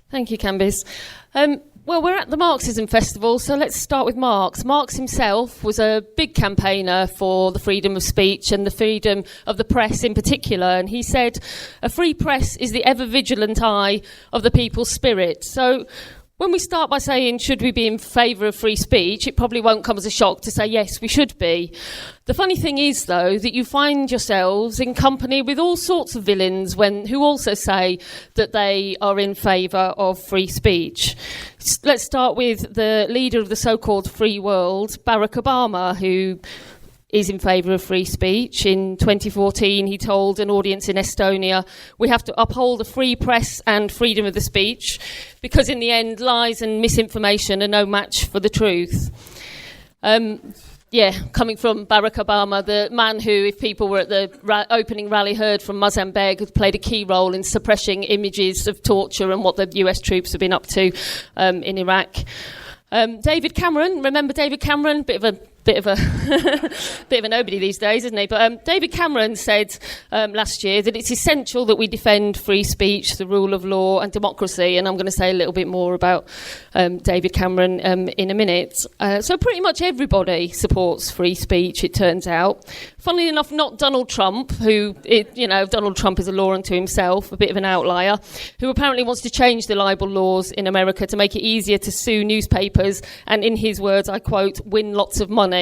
Thank you, Candice. Well, we're at the Marxism Festival, so let's start with Marx. Marx himself was a big campaigner for the freedom of speech and the freedom of the press in particular, and he said, a free press is the ever-vigilant eye of the people's spirit. So when we start by saying, should we be in favour of free speech, it probably won't come as a shock to say, yes, we should be. The funny thing is, though, that you find yourselves in company with all sorts of villains who also say that they are in favour of free speech. Let's start with the leader of the so-called free world, Barack Obama, who is in favour of free speech. In 2014, he told an audience in Estonia, we have to uphold a free press and freedom of the speech, because in the end, lies and misinformation are no match for the truth. Coming from Barack Obama, the man who, if people were at the opening rally, heard from Moazzam Begg, had played a key role in suppressing images of torture and what the US troops have been up to in Iraq. David Cameron, remember David Cameron? Bit of a nobody these days, isn't he? But David Cameron said last year that it's essential that we defend free speech, the rule of law and democracy, and I'm going to say a little bit more about David Cameron in a minute. So pretty much everybody supports free speech, it turns out. Funnily enough, not Donald Trump, Donald Trump is a law unto himself, a bit of an outlier, who apparently wants to change the libel laws in America to make it easier to sue newspapers and, in his words, I quote, win lots of money.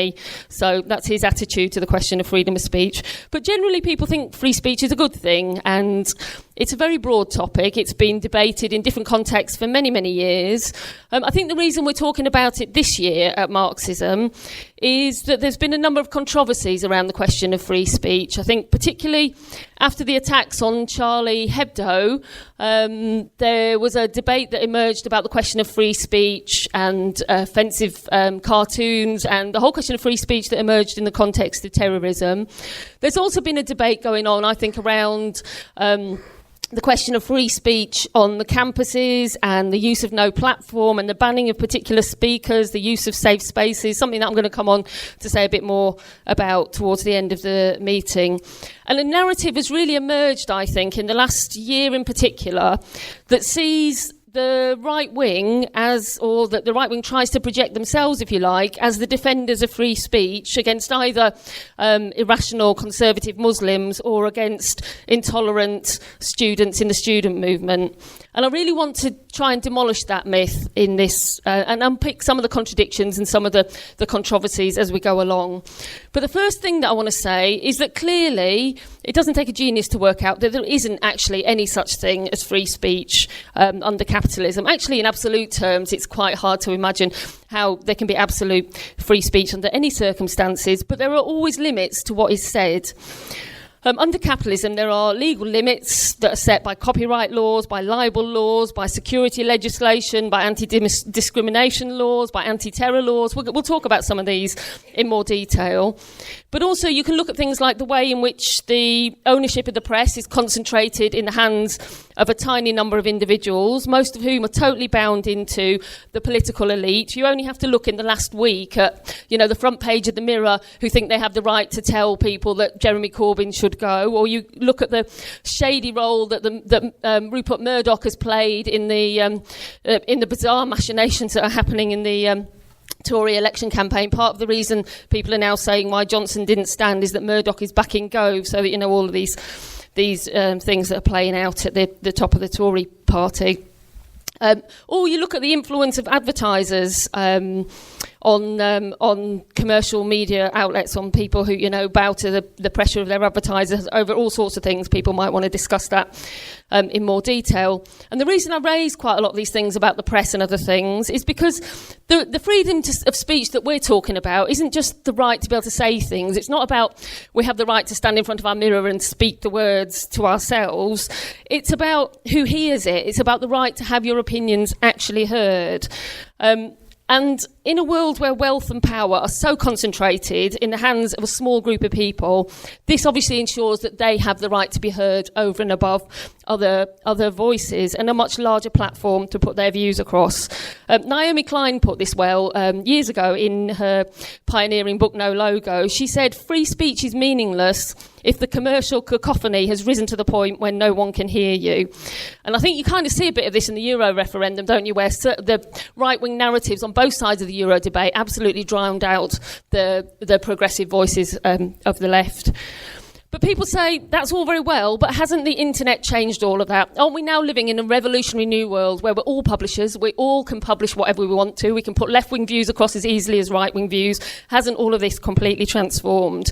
So that's his attitude to the question of freedom of speech. But generally people think free speech is a good thing, and it's a very broad topic. It's been debated in different contexts for many, many years. I think the reason we're talking about it this year at Marxism is that there's been a number of controversies around the question of free speech. I think particularly after the attacks on Charlie Hebdo, there was a debate that emerged about the question of free speech and offensive cartoons and the whole question of free speech that emerged in the context of terrorism. There's also been a debate going on, I think, around the question of free speech on the campuses and the use of no platform and the banning of particular speakers, the use of safe spaces, something that I'm going to come on to say a bit more about towards the end of the meeting. And a narrative has really emerged, I think, in the last year in particular, that sees the right wing that the right wing tries to project themselves, if you like, as the defenders of free speech against either irrational conservative Muslims or against intolerant students in the student movement. And I really want to try and demolish that myth in this and unpick some of the contradictions and some of the controversies as we go along. But the first thing that I want to say is that clearly it doesn't take a genius to work out that there isn't actually any such thing as free speech under capitalism. Actually, in absolute terms, it's quite hard to imagine how there can be absolute free speech under any circumstances, but there are always limits to what is said. Under capitalism, there are legal limits that are set by copyright laws, by libel laws, by security legislation, by anti-discrimination laws, by anti-terror laws. We'll talk about some of these in more detail. But also you can look at things like the way in which the ownership of the press is concentrated in the hands of a tiny number of individuals, most of whom are totally bound into the political elite. You only have to look in the last week at, the front page of the Mirror, who think they have the right to tell people that Jeremy Corbyn should go, or you look at the shady role that Rupert Murdoch has played in the bizarre machinations that are happening in the Tory election campaign. Part of the reason people are now saying why Johnson didn't stand is that Murdoch is backing Gove, so that all of these things that are playing out at the top of the Tory party. Or you look at the influence of advertisers on commercial media outlets, on people who bow to the pressure of their advertisers over all sorts of things. People might want to discuss that in more detail. And the reason I raise quite a lot of these things about the press and other things is because the freedom of speech that we're talking about isn't just the right to be able to say things. It's not about we have the right to stand in front of our mirror and speak the words to ourselves. It's about who hears it. It's about the right to have your opinions actually heard. And in a world where wealth and power are so concentrated in the hands of a small group of people, this obviously ensures that they have the right to be heard over and above other voices and a much larger platform to put their views across. Naomi Klein put this well years ago in her pioneering book No Logo. She said, "Free speech is meaningless if the commercial cacophony has risen to the point when no one can hear you. And I think you kind of see a bit of this in the Euro referendum, don't you, where the right-wing narratives on both sides of the Euro debate absolutely drowned out the progressive voices of the left. But people say, that's all very well, but hasn't the internet changed all of that? Aren't we now living in a revolutionary new world where we're all publishers, we all can publish whatever we want to, we can put left-wing views across as easily as right-wing views? Hasn't all of this completely transformed?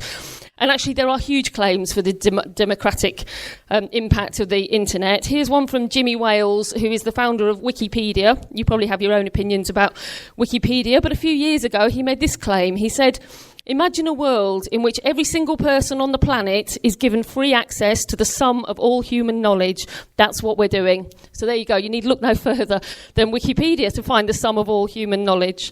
And actually, there are huge claims for the democratic impact of the internet. Here's one from Jimmy Wales, who is the founder of Wikipedia. You probably have your own opinions about Wikipedia, but a few years ago, he made this claim. He said, "Imagine a world in which every single person on the planet is given free access to the sum of all human knowledge. That's what we're doing." So there you go. You need look no further than Wikipedia to find the sum of all human knowledge.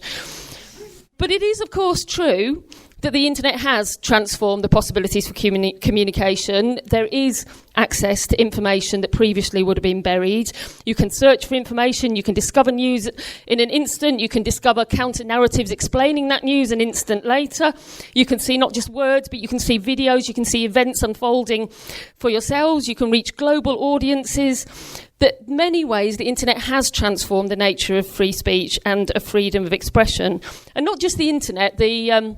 But it is, of course, true that the internet has transformed the possibilities for communication. There is access to information that previously would have been buried. You can search for information, you can discover news in an instant, you can discover counter-narratives explaining that news an instant later. You can see not just words, but you can see videos, you can see events unfolding for yourselves, you can reach global audiences. That in many ways the internet has transformed the nature of free speech and of freedom of expression. And not just the internet, the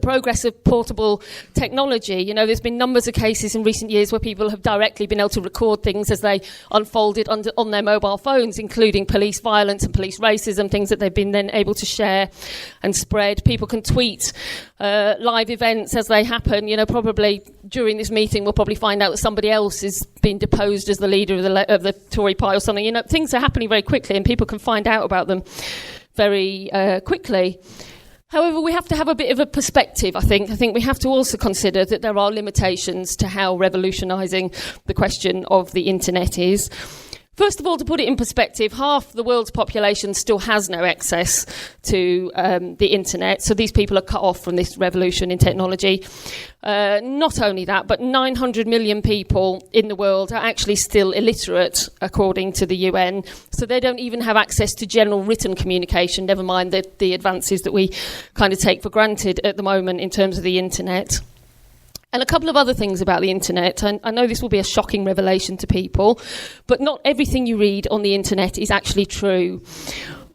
progress of portable technology. There's been numbers of cases in recent years where people have directly been able to record things as they unfolded on their mobile phones, including police violence and police racism, things that they've been then able to share and spread. People can tweet live events as they happen. Probably during this meeting we'll probably find out that somebody else is being deposed as the leader of the Tory party or something. Things are happening very quickly and people can find out about them very quickly. However, we have to have a bit of a perspective, I think. I think we have to also consider that there are limitations to how revolutionising the question of the internet is. First of all, to put it in perspective, half the world's population still has no access to the internet, so these people are cut off from this revolution in technology. Not only that, but 900 million people in the world are actually still illiterate, according to the UN, so they don't even have access to general written communication, never mind the advances that we kind of take for granted at the moment in terms of the internet. And a couple of other things about the internet. I know this will be a shocking revelation to people, but not everything you read on the internet is actually true.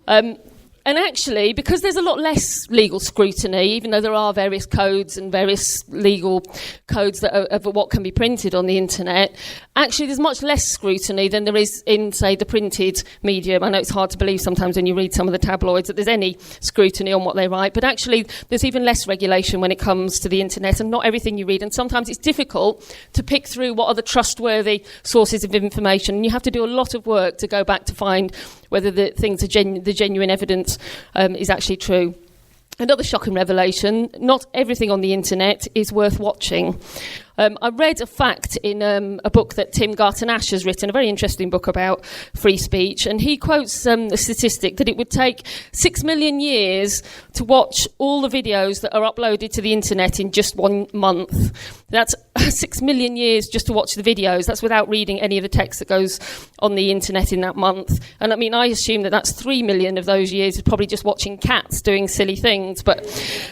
And actually, because there's a lot less legal scrutiny, even though there are various codes and various legal codes that are of what can be printed on the internet, actually there's much less scrutiny than there is in, say, the printed medium. I know it's hard to believe sometimes when you read some of the tabloids that there's any scrutiny on what they write, but actually there's even less regulation when it comes to the internet, and not everything you read. And sometimes it's difficult to pick through what are the trustworthy sources of information, and you have to do a lot of work to go back to find whether the things are the genuine evidence is actually true. Another shocking revelation, not everything on the internet is worth watching. I read a fact in a book that Tim Garton-Ash has written, a very interesting book about free speech, and he quotes a statistic that it would take 6 million years to watch all the videos that are uploaded to the internet in just 1 month. That's 6 million years just to watch the videos. That's without reading any of the text that goes on the internet in that month. And I mean, I assume that that's 3 million of those years is probably just watching cats doing silly things, but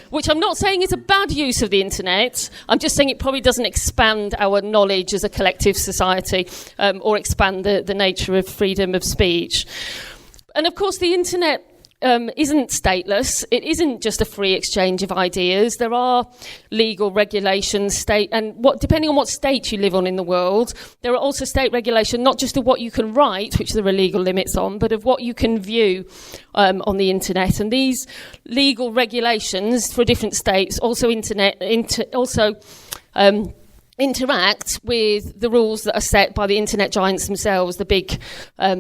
which I'm not saying is a bad use of the internet. I'm just saying it probably doesn't expand our knowledge as a collective society or expand the nature of freedom of speech. And of course, the internet isn't stateless. It isn't just a free exchange of ideas. There are legal regulations, depending on what state you live on in the world, there are also state regulation, not just of what you can write, which there are legal limits on, but of what you can view on the internet. And these legal regulations for different states also interact with the rules that are set by the internet giants themselves, the big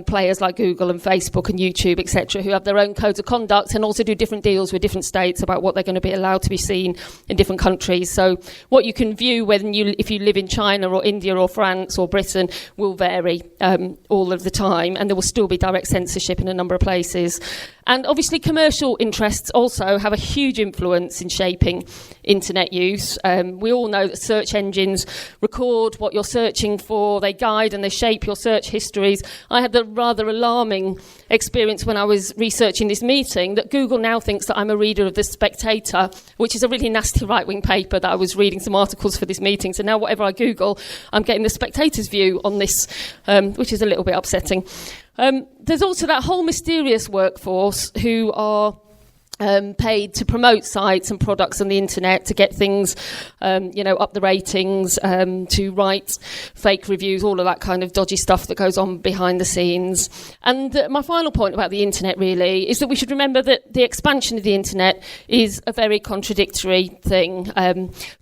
players like Google and Facebook and YouTube, etc., who have their own codes of conduct and also do different deals with different states about what they're going to be allowed to be seen in different countries. So what you can view if you live in China or India or France or Britain will vary all of the time, and there will still be direct censorship in a number of places. And obviously commercial interests also have a huge influence in shaping internet use. We all know that search engines record what you're searching for, they guide and they shape your search histories. I had the rather alarming experience when I was researching this meeting that Google now thinks that I'm a reader of The Spectator, which is a really nasty right-wing paper that I was reading some articles for this meeting. So now whatever I Google, I'm getting The Spectator's view on this, which is a little bit upsetting. There's also that whole mysterious workforce who are paid to promote sites and products on the internet, to get things, up the ratings, to write fake reviews, all of that kind of dodgy stuff that goes on behind the scenes. And my final point about the internet really is that we should remember that the expansion of the internet is a very contradictory thing.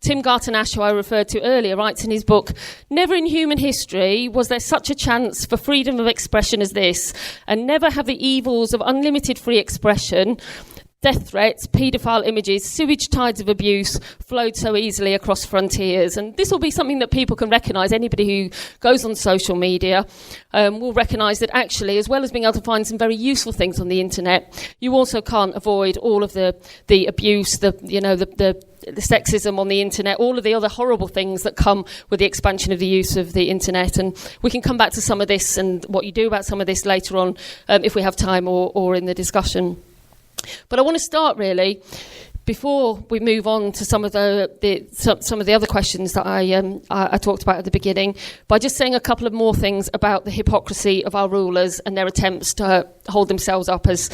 Tim Garton-Ash, who I referred to earlier, writes in his book, "Never in human history was there such a chance for freedom of expression as this, and never have the evils of unlimited free expression, death threats, paedophile images, sewage tides of abuse flowed so easily across frontiers." And this will be something that people can recognise. Anybody who goes on social media will recognise that actually, as well as being able to find some very useful things on the internet, you also can't avoid all of the abuse, the sexism on the internet, all of the other horrible things that come with the expansion of the use of the internet. And we can come back to some of this and what you do about some of this later on if we have time or in the discussion. But I want to start really, before we move on to some of the other questions that I talked about at the beginning, by just saying a couple of more things about the hypocrisy of our rulers and their attempts to hold themselves up as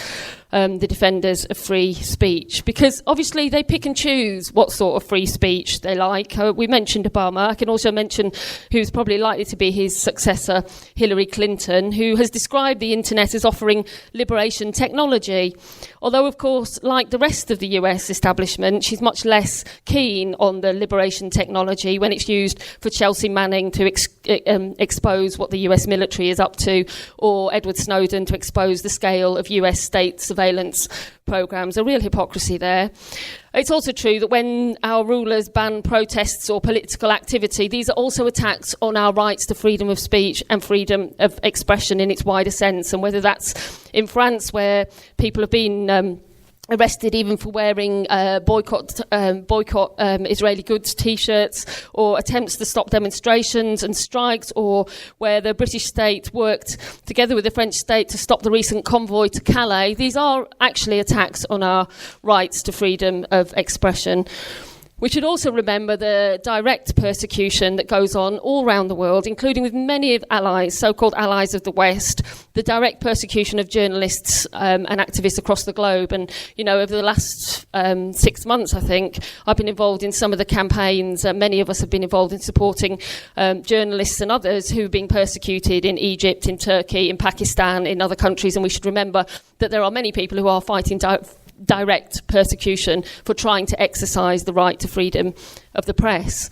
the defenders of free speech, because obviously they pick and choose what sort of free speech they like. We mentioned Obama. I can also mention who's probably likely to be his successor, Hillary Clinton, who has described the internet as offering liberation technology. Although, of course, like the rest of the US establishment, she's much less keen on the liberation technology when it's used for Chelsea Manning to expose what the US military is up to, or Edward Snowden to expose the scale of US state surveillance programs. A real hypocrisy there. It's also true that when our rulers ban protests or political activity, these are also attacks on our rights to freedom of speech and freedom of expression in its wider sense. And whether that's in France, where people have been arrested even for wearing boycott Israeli goods T-shirts, or attempts to stop demonstrations and strikes, or where the British state worked together with the French state to stop the recent convoy to Calais. These are actually attacks on our rights to freedom of expression. We should also remember the direct persecution that goes on all around the world, including with many of allies, so-called allies of the West, the direct persecution of journalists and activists across the globe. And, over the last 6 months, I think, I've been involved in some of the campaigns. Many of us have been involved in supporting journalists and others who've been persecuted in Egypt, in Turkey, in Pakistan, in other countries. And we should remember that there are many people who are fighting direct persecution for trying to exercise the right to freedom of the press.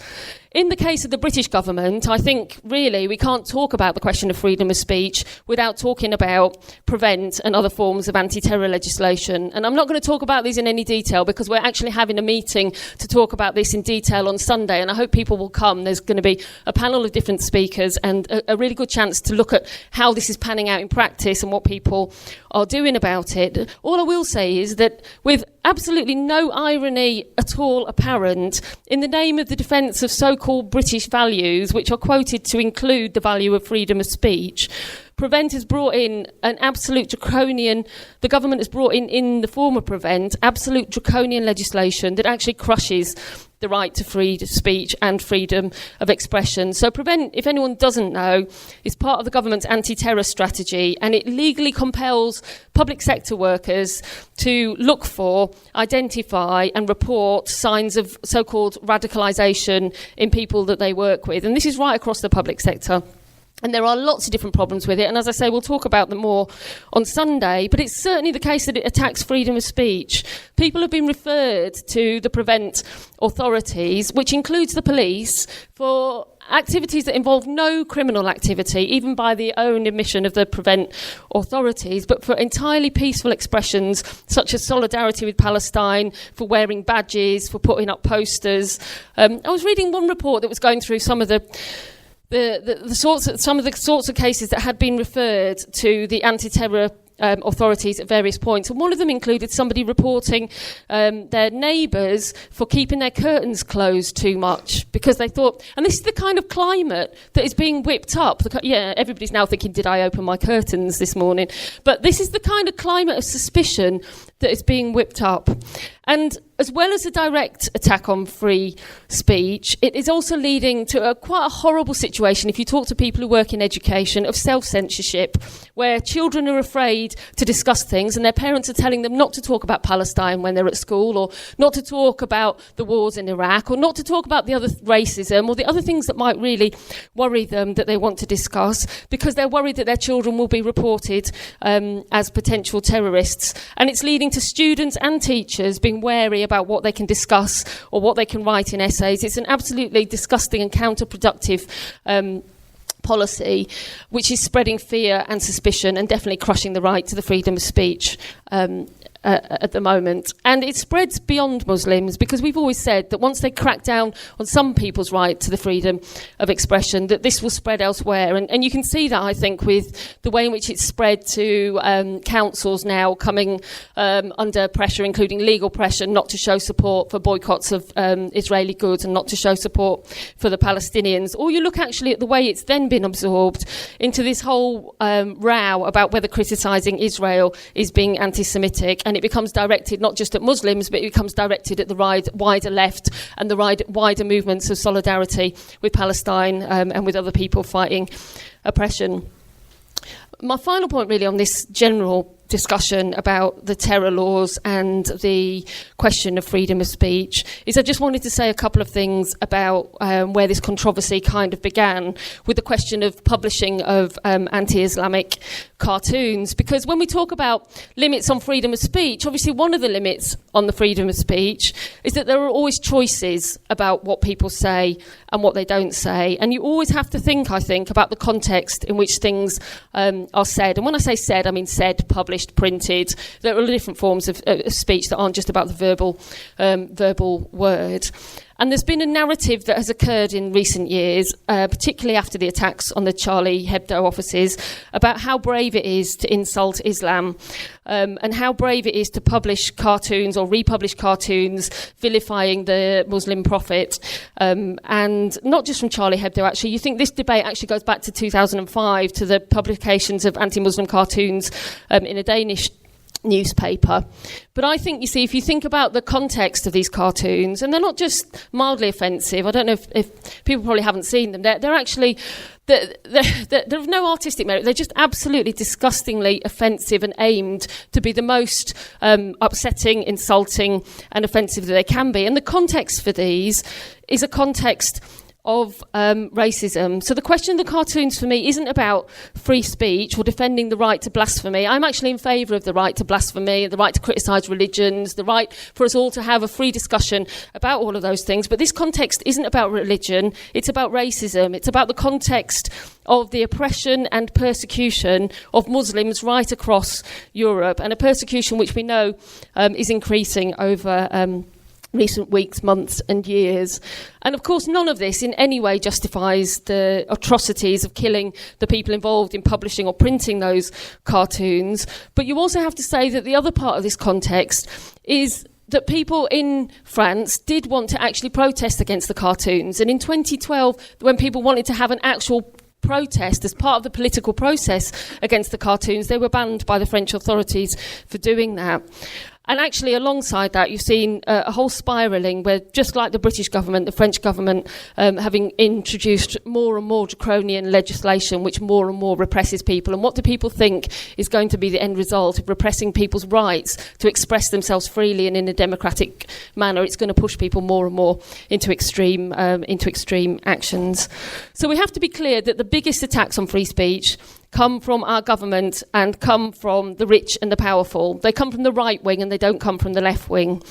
In the case of the British government, I think really we can't talk about the question of freedom of speech without talking about Prevent and other forms of anti-terror legislation. And I'm not going to talk about these in any detail because we're actually having a meeting to talk about this in detail on Sunday, and I hope people will come. There's going to be a panel of different speakers and a really good chance to look at how this is panning out in practice and what people are doing about it. All I will say is that with absolutely no irony at all apparent, in the name of the defence of so-called British values, which are quoted to include the value of freedom of speech, Prevent has brought in an absolute draconian, the government has brought in the form of Prevent, absolute draconian legislation that actually crushes the right to free speech and freedom of expression. So Prevent, if anyone doesn't know, is part of the government's anti-terror strategy, and it legally compels public sector workers to look for, identify and report signs of so-called radicalisation in people that they work with. And this is right across the public sector. And there are lots of different problems with it. And as I say, we'll talk about them more on Sunday. But it's certainly the case that it attacks freedom of speech. People have been referred to the Prevent authorities, which includes the police, for activities that involve no criminal activity, even by the own admission of the Prevent authorities, but for entirely peaceful expressions such as solidarity with Palestine, for wearing badges, for putting up posters. I was reading one report that was going through some of the sorts of cases that had been referred to the anti-terror authorities at various points. And one of them included somebody reporting their neighbours for keeping their curtains closed too much because they thought, and this is the kind of climate that is being whipped up. Everybody's now thinking, did I open my curtains this morning? But this is the kind of climate of suspicion that is being whipped up. And as well as a direct attack on free speech, it is also leading to quite a horrible situation, if you talk to people who work in education, of self-censorship, where children are afraid to discuss things and their parents are telling them not to talk about Palestine when they're at school, or not to talk about the wars in Iraq, or not to talk about the other racism or the other things that might really worry them that they want to discuss, because they're worried that their children will be reported as potential terrorists. And it's leading to students and teachers being wary about what they can discuss or what they can write in essays. It's an absolutely disgusting and counterproductive policy, which is spreading fear and suspicion and definitely crushing the right to the freedom of speech at the moment. And it spreads beyond Muslims, because we've always said that once they crack down on some people's right to the freedom of expression, that this will spread elsewhere. And you can see that, I think, with the way in which it's spread to councils now coming under pressure, including legal pressure, not to show support for boycotts of Israeli goods and not to show support for the Palestinians. Or you look actually at the way it's then been absorbed into this whole row about whether criticising Israel is being anti-Semitic, and it becomes directed not just at Muslims, but it becomes directed at the wider left and the wider movements of solidarity with Palestine and with other people fighting oppression. My final point really on this general discussion about the terror laws and the question of freedom of speech is I just wanted to say a couple of things about where this controversy kind of began with the question of publishing of anti-Islamic cartoons. Because when we talk about limits on freedom of speech, obviously one of the limits on the freedom of speech is that there are always choices about what people say and what they don't say. And you always have to think, I think, about the context in which things are said. And when I say said, I mean said, published, printed. There are different forms of speech that aren't just about the verbal word. And there's been a narrative that has occurred in recent years, particularly after the attacks on the Charlie Hebdo offices, about how brave it is to insult Islam and how brave it is to publish cartoons or republish cartoons vilifying the Muslim prophet. And not just from Charlie Hebdo, actually. You think this debate actually goes back to 2005, to the publications of anti-Muslim cartoons in a Danish newspaper. But I think, you see, if you think about the context of these cartoons, and they're not just mildly offensive, I don't know if people probably haven't seen them, they're actually, they're of no artistic merit, they're just absolutely disgustingly offensive and aimed to be the most upsetting, insulting and offensive that they can be. And the context for these is a context of racism. So the question of the cartoons for me isn't about free speech or defending the right to blasphemy. I'm actually in favour of the right to blasphemy, the right to criticise religions, the right for us all to have a free discussion about all of those things. But this context isn't about religion, it's about racism. It's about the context of the oppression and persecution of Muslims right across Europe, and a persecution which we know is increasing over recent weeks, months and years. And of course none of this in any way justifies the atrocities of killing the people involved in publishing or printing those cartoons. But you also have to say that the other part of this context is that people in France did want to actually protest against the cartoons. And in 2012, when people wanted to have an actual protest as part of the political process against the cartoons, they were banned by the French authorities for doing that. And actually, alongside that, you've seen a whole spiralling where, just like the British government, the French government, having introduced more and more draconian legislation which more and more represses people. And what do people think is going to be the end result of repressing people's rights to express themselves freely and in a democratic manner? It's going to push people more and more into extreme actions. So we have to be clear that the biggest attacks on free speech come from our government and come from the rich and the powerful. They come from the right wing and they don't come from the left wing.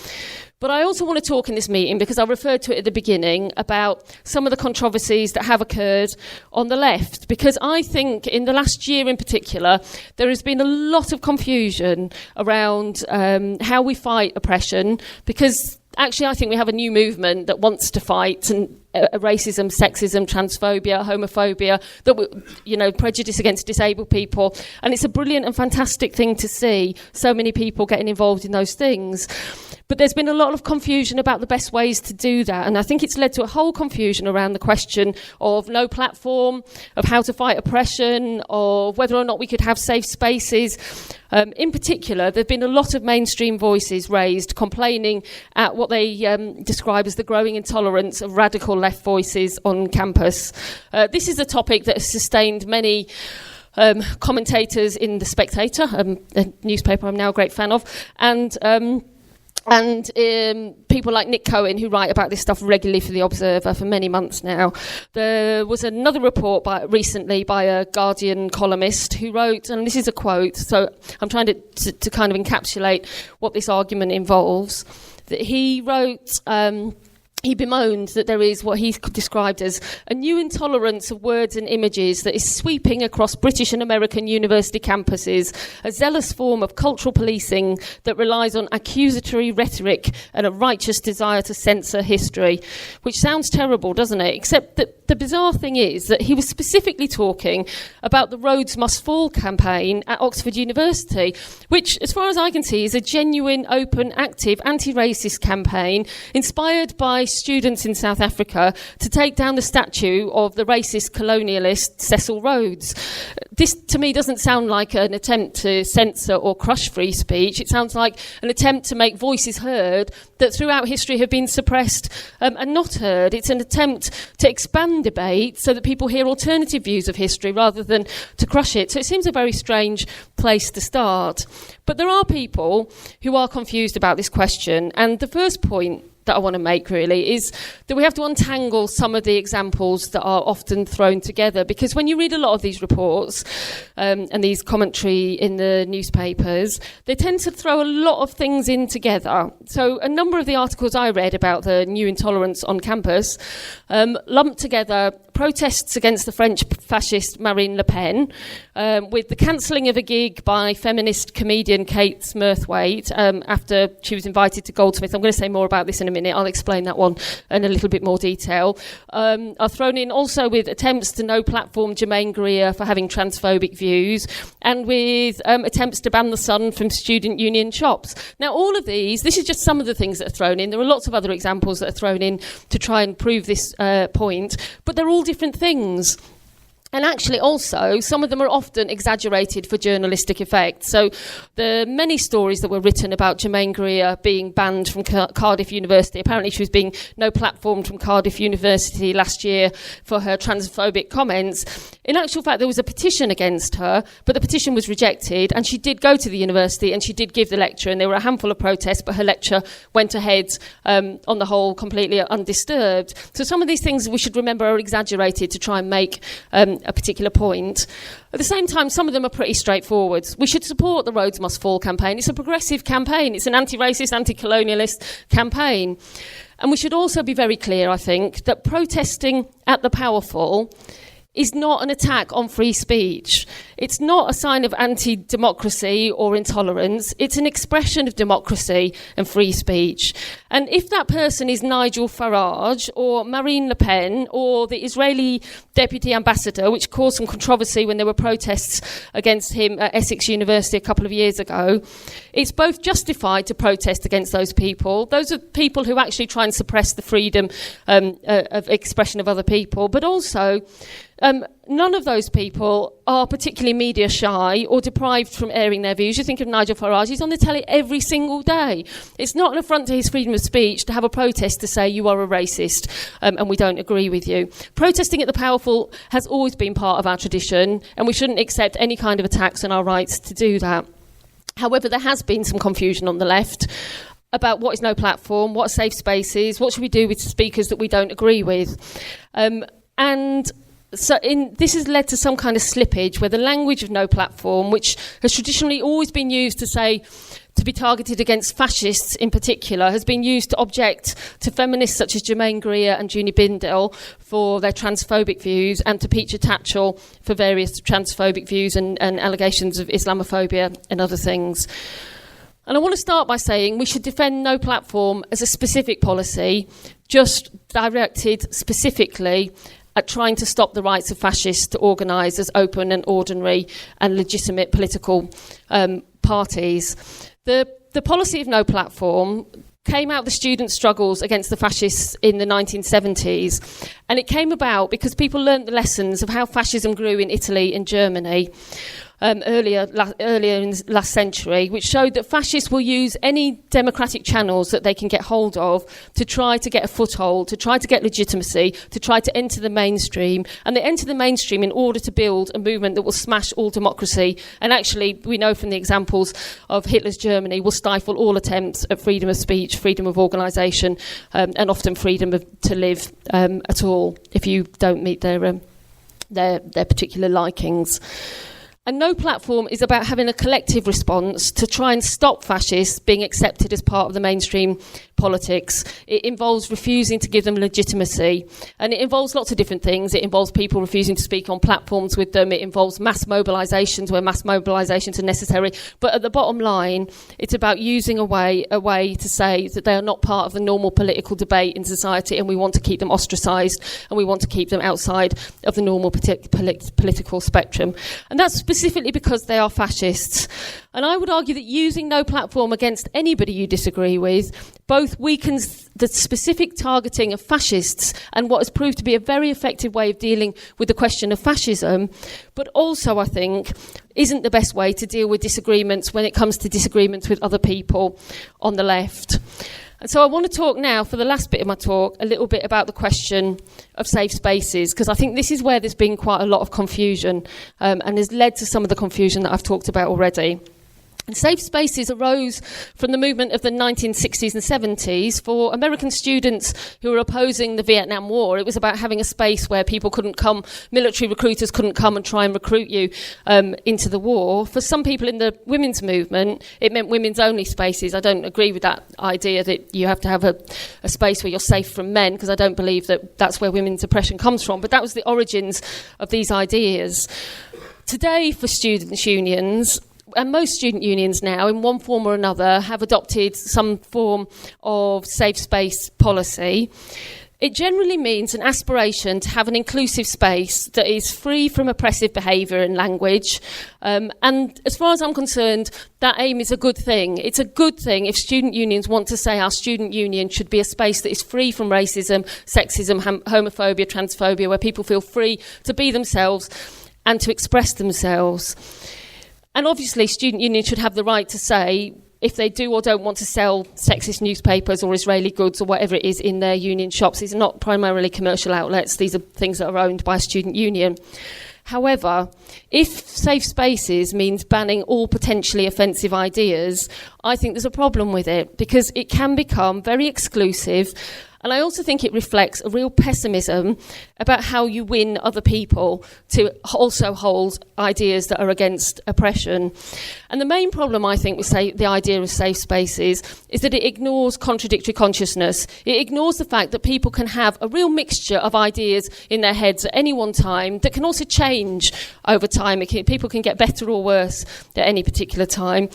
But I also want to talk in this meeting, because I referred to it at the beginning, about some of the controversies that have occurred on the left. Because I think in the last year in particular, there has been a lot of confusion around how we fight oppression, because actually I think we have a new movement that wants to fight and racism, sexism, transphobia, homophobia, prejudice against disabled people. And it's a brilliant and fantastic thing to see so many people getting involved in those things. But there's been a lot of confusion about the best ways to do that. And I think it's led to a whole confusion around the question of no platform, of how to fight oppression, of whether or not we could have safe spaces. In particular, there have been a lot of mainstream voices raised complaining at what they describe as the growing intolerance of radical left voices on campus. This is a topic that has sustained many commentators in The Spectator, a newspaper I'm now a great fan of, and people like Nick Cohen, who write about this stuff regularly for The Observer for many months now. There was another report recently by a Guardian columnist who wrote, and this is a quote, so I'm trying to kind of encapsulate what this argument involves, that he wrote... He bemoaned that there is what he described as a new intolerance of words and images that is sweeping across British and American university campuses, a zealous form of cultural policing that relies on accusatory rhetoric and a righteous desire to censor history, which sounds terrible, doesn't it? Except that the bizarre thing is that he was specifically talking about the Rhodes Must Fall campaign at Oxford University, which, as far as I can see, is a genuine, open, active, anti-racist campaign inspired by students in South Africa to take down the statue of the racist colonialist Cecil Rhodes. This, to me, doesn't sound like an attempt to censor or crush free speech. It sounds like an attempt to make voices heard that throughout history have been suppressed and not heard. It's an attempt to expand debate so that people hear alternative views of history rather than to crush it. So it seems a very strange place to start. But there are people who are confused about this question, and the first point that I want to make really is that we have to untangle some of the examples that are often thrown together, because when you read a lot of these reports and these commentary in the newspapers, they tend to throw a lot of things in together. So a number of the articles I read about the new intolerance on campus lumped together protests against the French fascist Marine Le Pen with the cancelling of a gig by feminist comedian Kate Smurthwaite after she was invited to Goldsmiths. I'm going to say more about this in a minute. I'll explain that one in a little bit more detail. Are thrown in also with attempts to no platform Germaine Greer for having transphobic views, and with attempts to ban the Sun from student union shops. Now, all of these, this is just some of the things that are thrown in. There are lots of other examples that are thrown in to try and prove this point, but they're all different things. And actually also, some of them are often exaggerated for journalistic effect. So the many stories that were written about Germaine Greer being banned from Cardiff University, apparently she was being no platformed from Cardiff University last year for her transphobic comments. In actual fact, there was a petition against her, but the petition was rejected, and she did go to the university and she did give the lecture, and there were a handful of protests, but her lecture went ahead on the whole completely undisturbed. So some of these things we should remember are exaggerated to try and make a particular point. At the same time, some of them are pretty straightforward. We should support the Rhodes Must Fall campaign. It's a progressive campaign. It's an anti-racist, anti-colonialist campaign. And we should also be very clear, I think, that protesting at the powerful is not an attack on free speech. It's not a sign of anti-democracy or intolerance. It's an expression of democracy and free speech. And if that person is Nigel Farage or Marine Le Pen or the Israeli deputy ambassador, which caused some controversy when there were protests against him at Essex University a couple of years ago, it's both justified to protest against those people. Those are people who actually try and suppress the freedom of expression of other people, but also none of those people are particularly media shy or deprived from airing their views. You think of Nigel Farage, he's on the telly every single day. It's not an affront to his freedom of speech to have a protest to say you are a racist and we don't agree with you. Protesting at the powerful has always been part of our tradition, and we shouldn't accept any kind of attacks on our rights to do that. However, there has been some confusion on the left about what is no platform, what are safe spaces, what should we do with speakers that we don't agree with. So this has led to some kind of slippage where the language of no platform, which has traditionally always been used to be targeted against fascists in particular, has been used to object to feminists such as Germaine Greer and Junie Bindel for their transphobic views, and to Peter Tatchell for various transphobic views and allegations of Islamophobia and other things. And I want to start by saying we should defend no platform as a specific policy, just directed specifically at trying to stop the rights of fascists to organise as open and ordinary and legitimate political parties. The policy of no platform came out of the student struggles against the fascists in the 1970s. And it came about because people learnt the lessons of how fascism grew in Italy and Germany earlier in the last century, which showed that fascists will use any democratic channels that they can get hold of to try to get a foothold, to try to get legitimacy, to try to enter the mainstream. And they enter the mainstream in order to build a movement that will smash all democracy. And actually, we know from the examples of Hitler's Germany, will stifle all attempts at freedom of speech, freedom of organisation, and often freedom to live at all, if you don't meet their particular likings. And no platform is about having a collective response to try and stop fascists being accepted as part of the mainstream politics. It involves refusing to give them legitimacy. And it involves lots of different things. It involves people refusing to speak on platforms with them. It involves mass mobilisations where mass mobilisations are necessary. But at the bottom line, it's about using a way to say that they are not part of the normal political debate in society, and we want to keep them ostracised, and we want to keep them outside of the normal political spectrum. And that's specifically because they are fascists. And I would argue that using no platform against anybody you disagree with both weakens the specific targeting of fascists and what has proved to be a very effective way of dealing with the question of fascism, but also, I think, isn't the best way to deal with disagreements when it comes to disagreements with other people on the left. And so I want to talk now, for the last bit of my talk, a little bit about the question of safe spaces, because I think this is where there's been quite a lot of confusion and has led to some of the confusion that I've talked about already. And safe spaces arose from the movement of the 1960s and 70s for American students who were opposing the Vietnam War. It was about having a space where people couldn't come, military recruiters couldn't come and try and recruit you into the war. For some people in the women's movement, it meant women's only spaces. I don't agree with that idea that you have to have a space where you're safe from men, because I don't believe that that's where women's oppression comes from. But that was the origins of these ideas. Today, for students' unions, and most student unions now, in one form or another, have adopted some form of safe space policy. It generally means an aspiration to have an inclusive space that is free from oppressive behaviour and language. And as far as I'm concerned, that aim is a good thing. It's a good thing if student unions want to say our student union should be a space that is free from racism, sexism, homophobia, transphobia, where people feel free to be themselves and to express themselves. And obviously, student unions should have the right to say if they do or don't want to sell sexist newspapers or Israeli goods or whatever it is in their union shops. These are not primarily commercial outlets. These are things that are owned by a student union. However, if safe spaces means banning all potentially offensive ideas, I think there's a problem with it, because it can become very exclusive. And I also think it reflects a real pessimism about how you win other people to also hold ideas that are against oppression. And the main problem, I think, with the idea of safe spaces is that it ignores contradictory consciousness. It ignores the fact that people can have a real mixture of ideas in their heads at any one time that can also change over time. People can get better or worse at any particular time.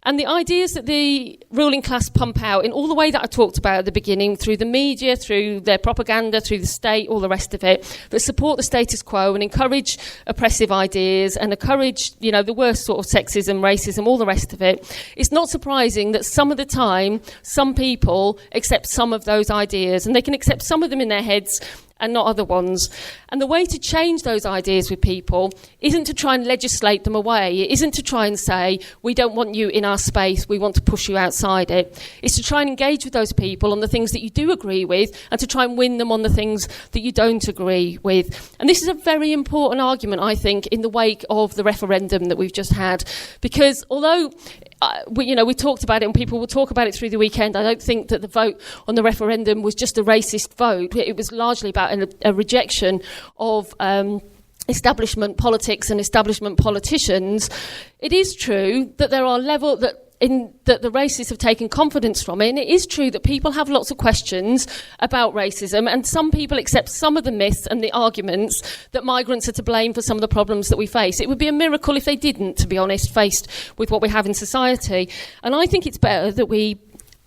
And the ideas that the ruling class pump out in all the way that I talked about at the beginning, through the media, through their propaganda, through the state, all the rest of it, that support the status quo and encourage oppressive ideas and encourage, the worst sort of sexism, racism, all the rest of it, it's not surprising that some of the time, some people accept some of those ideas, and they can accept some of them in their heads and not other ones. And the way to change those ideas with people isn't to try and legislate them away. It isn't to try and say, we don't want you in our space, we want to push you outside it. It's to try and engage with those people on the things that you do agree with, and to try and win them on the things that you don't agree with. And this is a very important argument, I think, in the wake of the referendum that we've just had. Because although we talked about it, and people will talk about it through the weekend, I don't think that the vote on the referendum was just a racist vote. It was largely about a rejection of establishment politics and establishment politicians. It is true that there are in that the racists have taken confidence from it. And it is true that people have lots of questions about racism, and some people accept some of the myths and the arguments that migrants are to blame for some of the problems that we face. It would be a miracle if they didn't, to be honest, faced with what we have in society. And I think it's better that we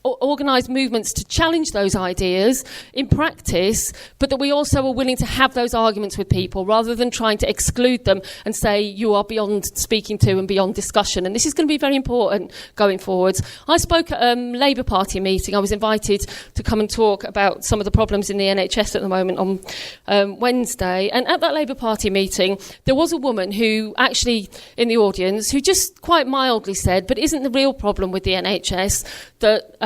organise movements to challenge those ideas in practice, but that we also are willing to have those arguments with people rather than trying to exclude them and say you are beyond speaking to and beyond discussion. And this is going to be very important going forwards. I spoke at a Labour Party meeting. I was invited to come and talk about some of the problems in the NHS at the moment on Wednesday. And at that Labour Party meeting, there was a woman who actually, in the audience, who just quite mildly said, but isn't the real problem with the NHS that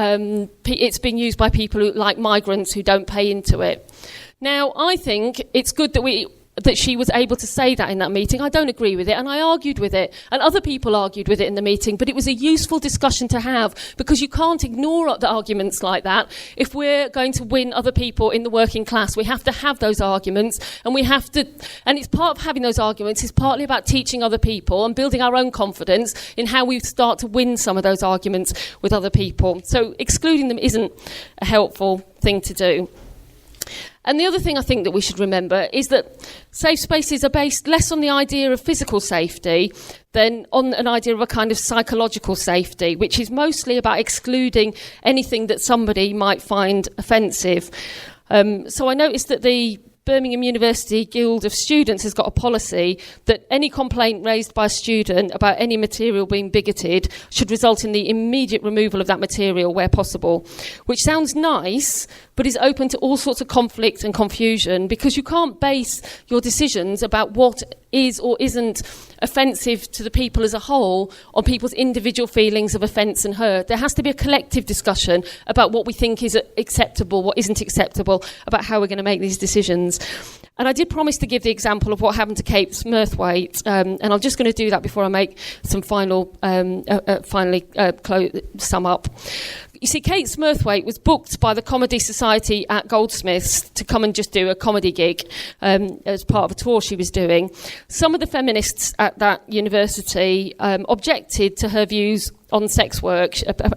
it's being used by people who, like migrants who don't pay into it. Now, I think it's good that she was able to say that in that meeting. I don't agree with it, and I argued with it, and other people argued with it in the meeting, but it was a useful discussion to have, because you can't ignore the arguments like that. If we're going to win other people in the working class, we have to have those arguments, and it's part of having those arguments is partly about teaching other people and building our own confidence in how we start to win some of those arguments with other people. So excluding them isn't a helpful thing to do. And the other thing I think that we should remember is that safe spaces are based less on the idea of physical safety than on an idea of a kind of psychological safety, which is mostly about excluding anything that somebody might find offensive. So I noticed that the Birmingham University Guild of Students has got a policy that any complaint raised by a student about any material being bigoted should result in the immediate removal of that material where possible, which sounds nice, but is open to all sorts of conflict and confusion, because you can't base your decisions about what is or isn't offensive to the people as a whole on people's individual feelings of offence and hurt. There has to be a collective discussion about what we think is acceptable, what isn't acceptable, about how we're going to make these decisions. And I did promise to give the example of what happened to Kate Smurthwaite, and I'm just going to do that before I make some sum up. You see, Kate Smurthwaite was booked by the Comedy Society at Goldsmiths to come and just do a comedy gig as part of a tour she was doing. Some of the feminists at that university objected to her views on sex work.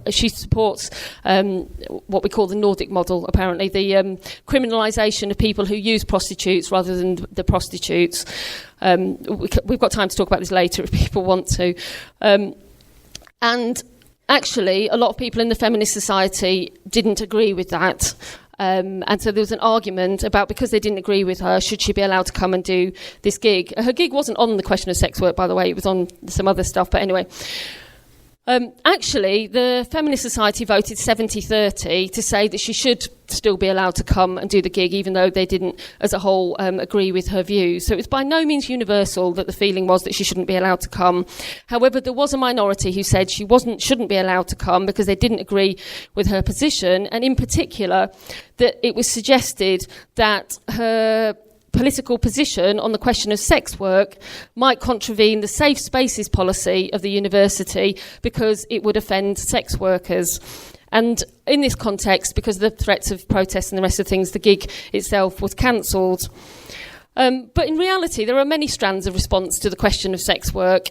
She supports what we call the Nordic model, apparently, the criminalisation of people who use prostitutes rather than the prostitutes. We've got time to talk about this later if people want to. And actually, a lot of people in the feminist society didn't agree with that. And so there was an argument about, because they didn't agree with her, should she be allowed to come and do this gig? Her gig wasn't on the question of sex work, by the way. It was on some other stuff. But anyway, actually, the Feminist Society voted 70-30 to say that she should still be allowed to come and do the gig, even though they didn't, as a whole, agree with her views. So it was by no means universal that the feeling was that she shouldn't be allowed to come. However, there was a minority who said she shouldn't be allowed to come because they didn't agree with her position, and in particular, that it was suggested that her political position on the question of sex work might contravene the safe spaces policy of the university because it would offend sex workers. And in this context, because of the threats of protests and the rest of things, the gig itself was cancelled. But in reality, there are many strands of response to the question of sex work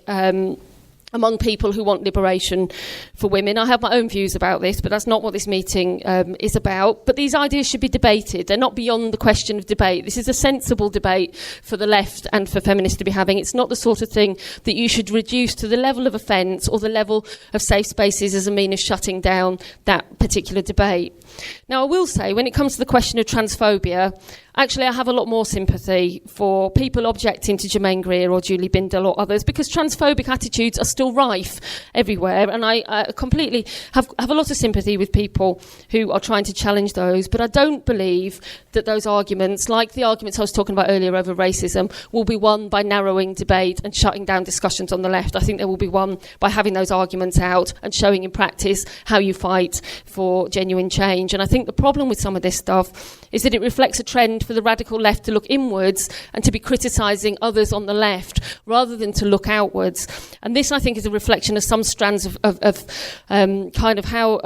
among people who want liberation for women. I have my own views about this, but that's not what this meeting is about. But these ideas should be debated. They're not beyond the question of debate. This is a sensible debate for the left and for feminists to be having. It's not the sort of thing that you should reduce to the level of offence or the level of safe spaces as a mean of shutting down that particular debate. Now, I will say, when it comes to the question of transphobia, actually, I have a lot more sympathy for people objecting to Germaine Greer or Julie Bindel or others, because transphobic attitudes are still rife everywhere, and I completely have a lot of sympathy with people who are trying to challenge those. But I don't believe that those arguments, like the arguments I was talking about earlier over racism, will be won by narrowing debate and shutting down discussions on the left. I think they will be won by having those arguments out and showing in practice how you fight for genuine change. And I think the problem with some of this stuff is that it reflects a trend for the radical left to look inwards and to be criticising others on the left rather than to look outwards. And this, I think, is a reflection of some strands of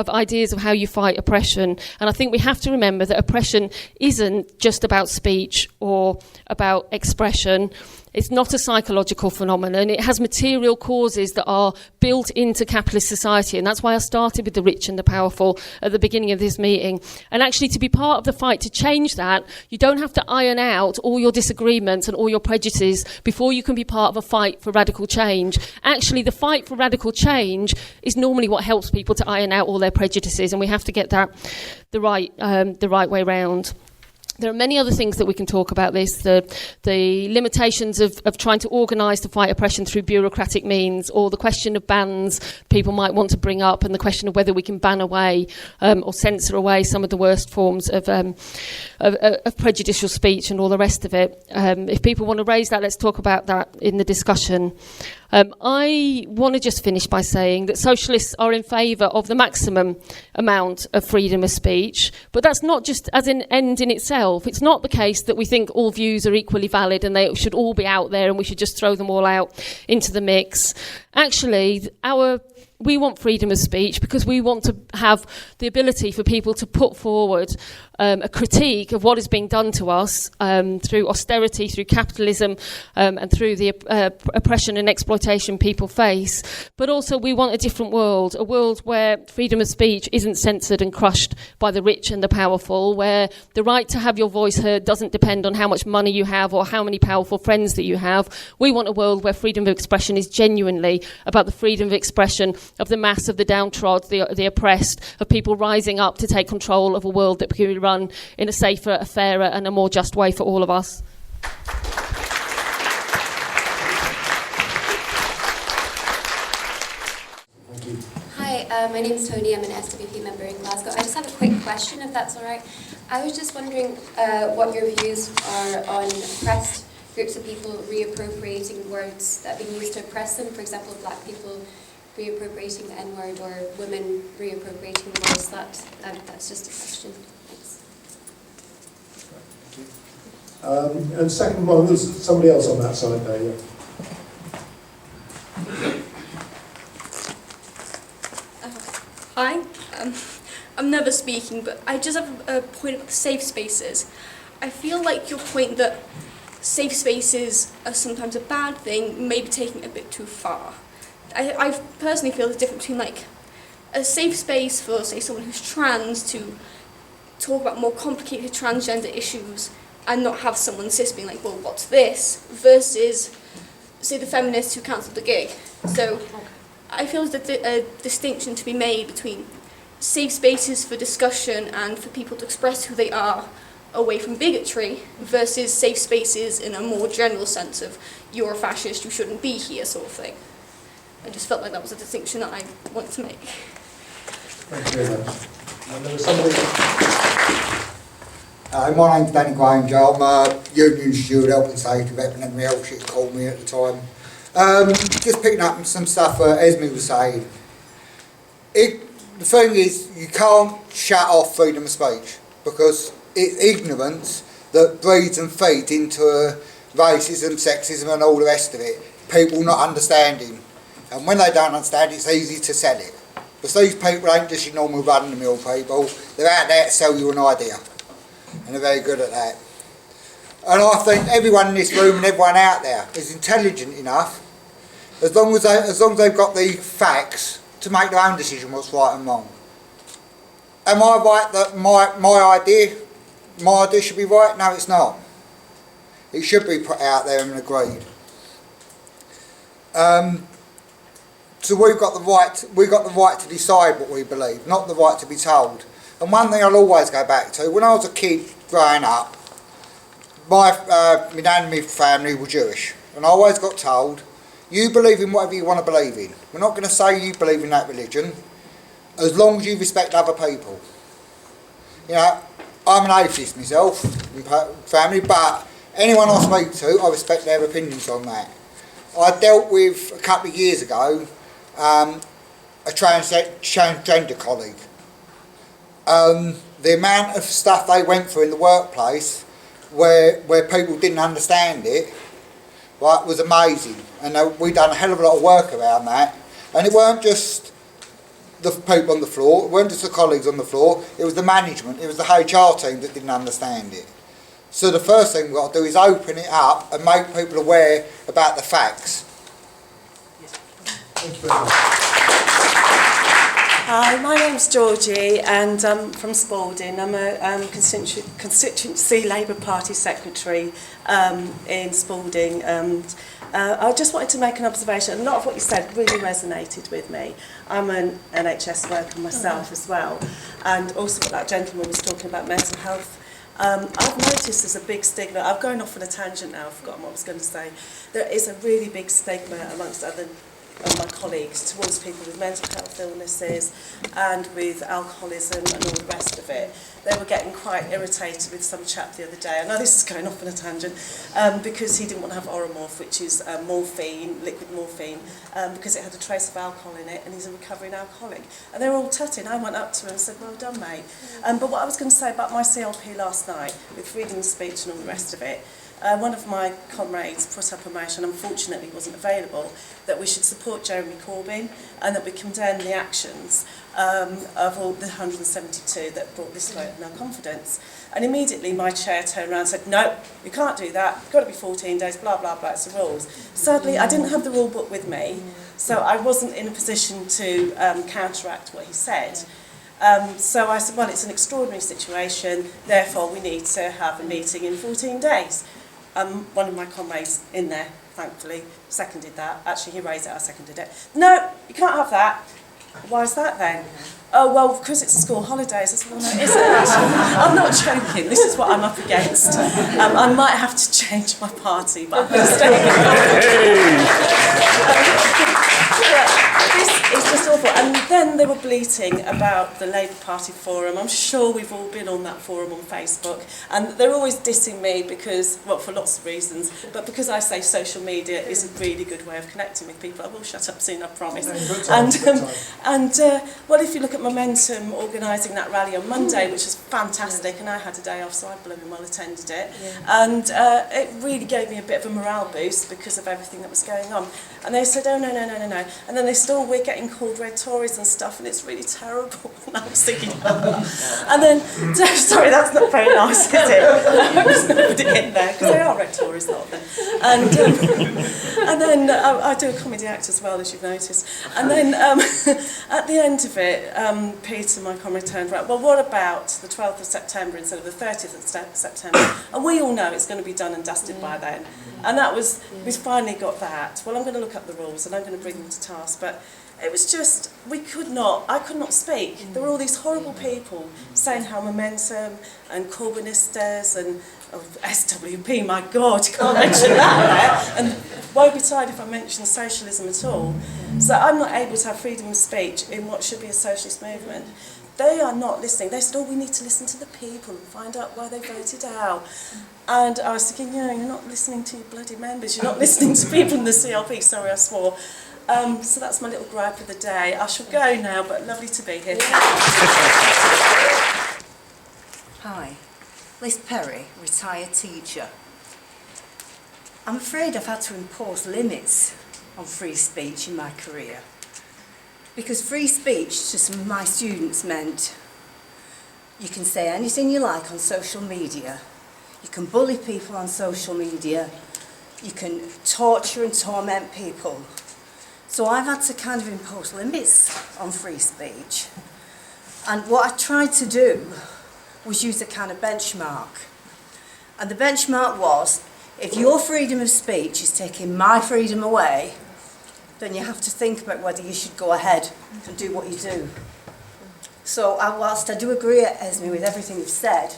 ideas of how you fight oppression. And I think we have to remember that oppression isn't just about speech or about expression. It's not a psychological phenomenon. It has material causes that are built into capitalist society. And that's why I started with the rich and the powerful at the beginning of this meeting. And actually, to be part of the fight to change that, you don't have to iron out all your disagreements and all your prejudices before you can be part of a fight for radical change. Actually, the fight for radical change is normally what helps people to iron out all their prejudices. And we have to get that the right way round. There are many other things that we can talk about this, the limitations of trying to organise to fight oppression through bureaucratic means, or the question of bans people might want to bring up, and the question of whether we can ban away or censor away some of the worst forms of prejudicial speech and all the rest of it. If people want to raise that, let's talk about that in the discussion. I want to just finish by saying that socialists are in favour of the maximum amount of freedom of speech, but that's not just as an end in itself. It's not the case that we think all views are equally valid and they should all be out there and we should just throw them all out into the mix. Actually, we want freedom of speech because we want to have the ability for people to put forward a critique of what is being done to us through austerity, through capitalism, and through the oppression and exploitation people face. But also we want a different world, a world where freedom of speech isn't censored and crushed by the rich and the powerful, where the right to have your voice heard doesn't depend on how much money you have or how many powerful friends that you have. We want a world where freedom of expression is genuinely about the freedom of expression of the mass, of the downtrodden, the oppressed, of people rising up to take control of a world that can be run in a safer, a fairer and a more just way for all of us. Thank you. Hi, my name is Tony. I'm an SWP member in Glasgow. I just have a quick question, if that's all right. I was just wondering what your views are on oppressed groups of people reappropriating words that have been used to oppress them. For example, black people reappropriating the N-word, or women reappropriating the words. That's just a question. Thanks. And second one, there's somebody else on that side there, yeah. Hi, I'm never speaking, but I just have a point about safe spaces. I feel like your point that safe spaces are sometimes a bad thing may be taking it a bit too far. I personally feel the difference between like a safe space for, say, someone who's trans to talk about more complicated transgender issues and not have someone cis being like, well, what's this? Versus, say, the feminists who cancelled the gig. So I feel there's a distinction to be made between safe spaces for discussion and for people to express who they are away from bigotry versus safe spaces in a more general sense of you're a fascist, you shouldn't be here sort of thing. I just felt like that was a distinction that I wanted to make. Thank you very much. And there was somebody... My name's Danny Granger. I'm a union steward, health and safety rep, and everything else she called me at the time. Just picking up some stuff Esme was saying. The thing is, you can't shut off freedom of speech because it's ignorance that breeds and feeds into racism, sexism and all the rest of it. People not understanding. And when they don't understand, it's easy to sell it. Because these people ain't just your normal run-of-the-mill people. They're out there to sell you an idea. And they're very good at that. And I think everyone in this room and everyone out there is intelligent enough, as long as they've got the facts, to make their own decision what's right and wrong. Am I right that my idea should be right? No, it's not. It should be put out there and agreed. So we've got the right to decide what we believe, not the right to be told. And one thing I'll always go back to, when I was a kid growing up, my nan and my family were Jewish, and I always got told, you believe in whatever you want to believe in. We're not going to say you believe in that religion, as long as you respect other people. You know, I'm an atheist myself, in family, but anyone I speak to, I respect their opinions on that. I dealt with, a couple of years ago, a transgender colleague. the amount of stuff they went through in the workplace where people didn't understand it, right, was amazing. And we done a hell of a lot of work around that. And it weren't just the people on the floor, it weren't just the colleagues on the floor, it was the management, it was the HR team that didn't understand it. So the first thing we've got to do is open it up and make people aware about the facts. Thank you very much. Hi, my name's Georgie and I'm from Spalding. I'm a constituency Labour Party secretary in Spalding. I just wanted to make an observation. A lot of what you said really resonated with me. I'm an NHS worker myself as well, and also what that gentleman was talking about mental health. I've noticed there's a big stigma. I'm going off on a tangent now, I've forgotten what I was going to say. There is a really big stigma amongst other of my colleagues towards people with mental health illnesses and with alcoholism and all the rest of it. They were getting quite irritated with some chap the other day. I know this is going off on a tangent because he didn't want to have Oromorph, which is morphine, liquid morphine, because it had a trace of alcohol in it, and he's a recovering alcoholic. And they were all tutting. I went up to him and said, well done, mate. But what I was going to say about my CLP last night, with freedom of speech and all the rest of it, one of my comrades put up a motion, unfortunately wasn't available, that we should support Jeremy Corbyn and that we condemn the actions of all the 172 that brought this vote of no confidence. And immediately my chair turned around and said, no, you can't do that, it's got to be 14 days, blah, blah, blah, it's the rules. Sadly, I didn't have the rule book with me, so I wasn't in a position to counteract what he said. So I said, well, it's an extraordinary situation, therefore we need to have a meeting in 14 days. One of my comrades in there, thankfully, seconded that. Actually, he raised it, I seconded it. No, you can't have that. Why is that then? Oh, well, because it's school holidays. I said, well, no, it isn't. I'm not joking. This is what I'm up against. I might have to change my party, but I'm going to stay. This is just awful. And then they were bleating about the Labour Party forum. I'm sure we've all been on that forum on Facebook. And they're always dissing me because, well, for lots of reasons, but because I say social media is a really good way of connecting with people. I will shut up soon, I promise. Well, if you look at Momentum organising that rally on Monday, which was fantastic, and I had a day off, so I blooming well attended it. And it really gave me a bit of a morale boost because of everything that was going on. And they said, oh, no. And then they said, oh, we're getting called red Tories and stuff, and it's really terrible. And I was thinking, oh. And then, sorry, that's not very nice, is it? There's nobody in there, because they are red Tories, a lot of them. And then I do a comedy act as well, as you've noticed. And then at the end of it, Peter, my comrade, turned around, well, what about the 12th of September instead of the 30th of September? And we all know it's going to be done and dusted by then. And that was, we finally got that. Well, I'm going to look up the rules and I'm going to bring them to task. But it was just, I could not speak. There were all these horrible people saying how Momentum and Corbynistas and SWP, my God, you can't mention that there. And woe betide if I mention socialism at all. So I'm not able to have freedom of speech in what should be a socialist movement. They are not listening. They said, oh, we need to listen to the people and find out why they voted out. And I was thinking, you're not listening to your bloody members. You're not listening to people in the CLP. Sorry, I swore. So that's my little gripe of the day. I shall go now, but lovely to be here. Hi, Liz Perry, retired teacher. I'm afraid I've had to impose limits on free speech in my career. Because free speech to some of my students meant you can say anything you like on social media, you can bully people on social media, you can torture and torment people. So I've had to kind of impose limits on free speech. And what I tried to do was use a kind of benchmark. And the benchmark was, if your freedom of speech is taking my freedom away, then you have to think about whether you should go ahead and do what you do. So whilst I do agree, Esme, with everything you've said,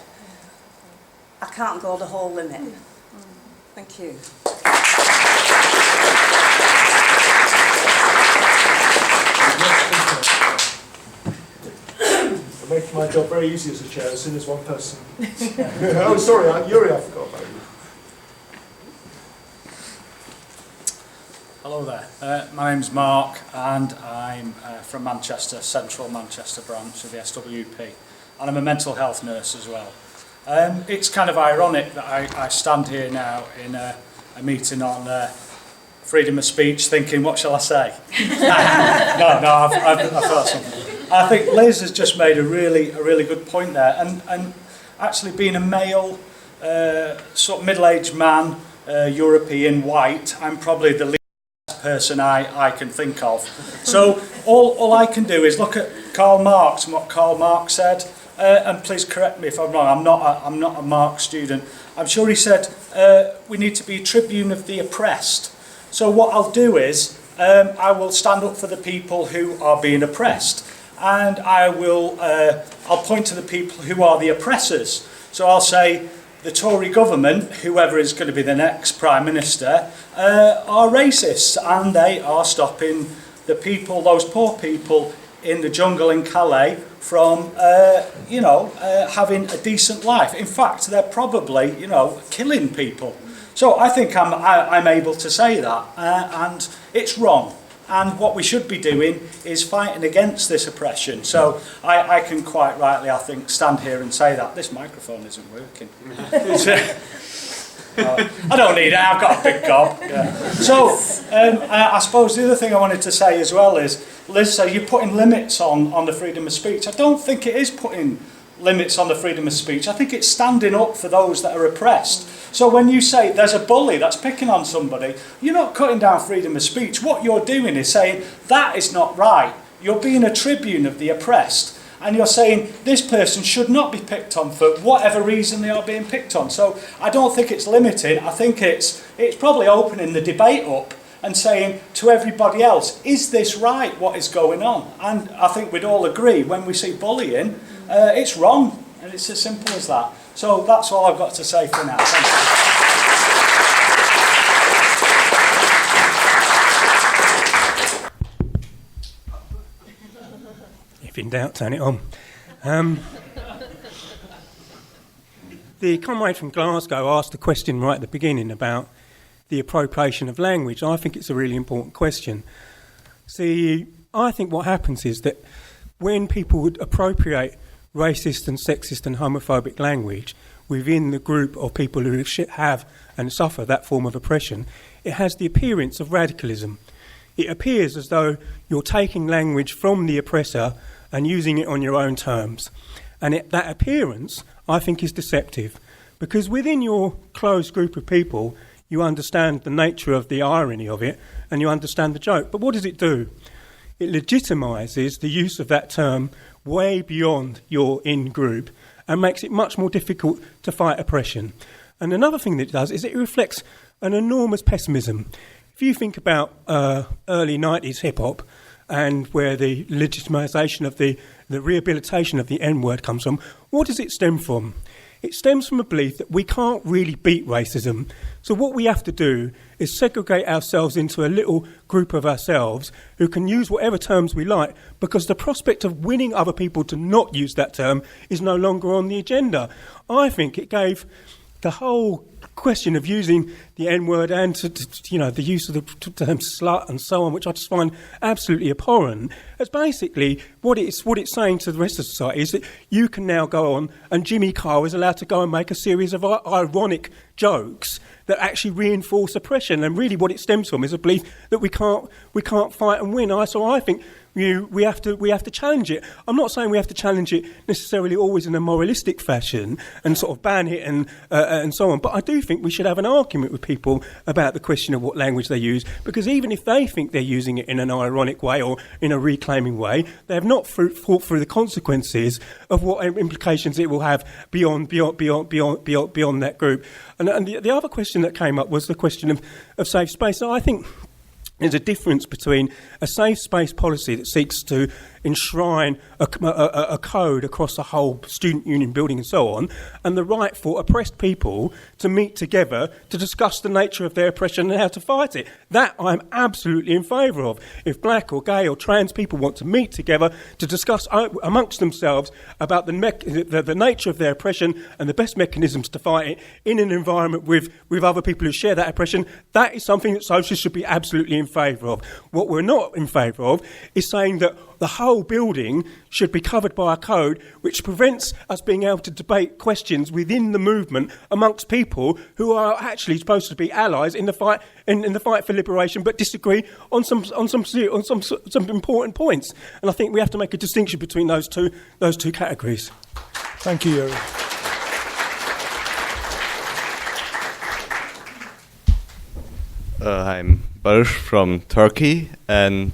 I can't go the whole limit. Thank you. I'm making my job very easy as a chair as soon as one person. Oh, sorry, Yuri, I forgot about you. Hello there, my name's Mark and I'm from Manchester, Central Manchester branch of the SWP. and I'm a mental health nurse as well. It's kind of ironic that I stand here now in a meeting on freedom of speech thinking, what shall I say? I've thought something. I think Liz has just made a really good point there, and actually being a male, sort of middle-aged man, European, white, I'm probably the least person I can think of. So all I can do is look at Karl Marx and what Karl Marx said, and please correct me if I'm wrong, I'm not a Marx student. I'm sure he said we need to be a tribune of the oppressed. So what I'll do is I will stand up for the people who are being oppressed, and I'll point to the people who are the oppressors. So I'll say the Tory government, whoever is going to be the next Prime Minister, are racists, and they are stopping the people, those poor people in the jungle in Calais, from having a decent life. In fact, they're probably killing people. So I think I'm able to say that, and it's wrong. And what we should be doing is fighting against this oppression. So I can quite rightly, I think, stand here and say that. This microphone isn't working. I don't need it, I've got a big gob. Yeah. So I suppose the other thing I wanted to say as well is, Liz said you're putting limits on the freedom of speech. I don't think it is putting limits on the freedom of speech. I think it's standing up for those that are oppressed. So when you say there's a bully that's picking on somebody, you're not cutting down freedom of speech. What you're doing is saying that is not right. You're being a tribune of the oppressed, and you're saying this person should not be picked on for whatever reason they are being picked on. So I don't think it's limiting. I think it's probably opening the debate up and saying to everybody else, is this right, what is going on? And I think we'd all agree when we see bullying, it's wrong, and it's as simple as that. So that's all I've got to say for now. Thank you. If in doubt, turn it on. The comrade from Glasgow asked a question right at the beginning about the appropriation of language. I think it's a really important question. See, I think what happens is that when people would appropriate racist and sexist and homophobic language within the group of people who have and suffer that form of oppression, it has the appearance of radicalism. It appears as though you're taking language from the oppressor and using it on your own terms. And that appearance, I think, is deceptive, because within your closed group of people, you understand the nature of the irony of it, and you understand the joke. But what does it do? It legitimises the use of that term way beyond your in-group and makes it much more difficult to fight oppression. And another thing that it does is it reflects an enormous pessimism. If you think about early 90s hip-hop and where the legitimisation of the rehabilitation of the N-word comes from, what does it stem from? It stems from a belief that we can't really beat racism. So what we have to do is segregate ourselves into a little group of ourselves who can use whatever terms we like, because the prospect of winning other people to not use that term is no longer on the agenda. I think it gave the whole question of using the N-word and the use of the term slut and so on, which I just find absolutely abhorrent, as basically what it's saying to the rest of society is that you can now go on and Jimmy Carr is allowed to go and make a series of ironic jokes that actually reinforce oppression, and really what it stems from is a belief that we can't fight and win. So I think we have to challenge it. I'm not saying we have to challenge it necessarily always in a moralistic fashion and sort of ban it and so on, but I do think we should have an argument with people about the question of what language they use, because even if they think they're using it in an ironic way or in a reclaiming way, they have not thought through the consequences of what implications it will have beyond that group. And the other question that came up was the question of safe space. So I think there's a difference between a safe space policy that seeks to enshrine a code across the whole student union building and so on, and the right for oppressed people to meet together to discuss the nature of their oppression and how to fight it. That I'm absolutely in favour of. If black or gay or trans people want to meet together to discuss amongst themselves about the nature of their oppression and the best mechanisms to fight it in an environment with other people who share that oppression, that is something that socialists should be absolutely in favour of. What we're not in favour of is saying that the whole building should be covered by a code which prevents us being able to debate questions within the movement amongst people who are actually supposed to be allies in the fight in the fight for liberation, but disagree on some important points. And I think we have to make a distinction between those two categories. Thank you, Yuri. I'm Barış from Turkey, and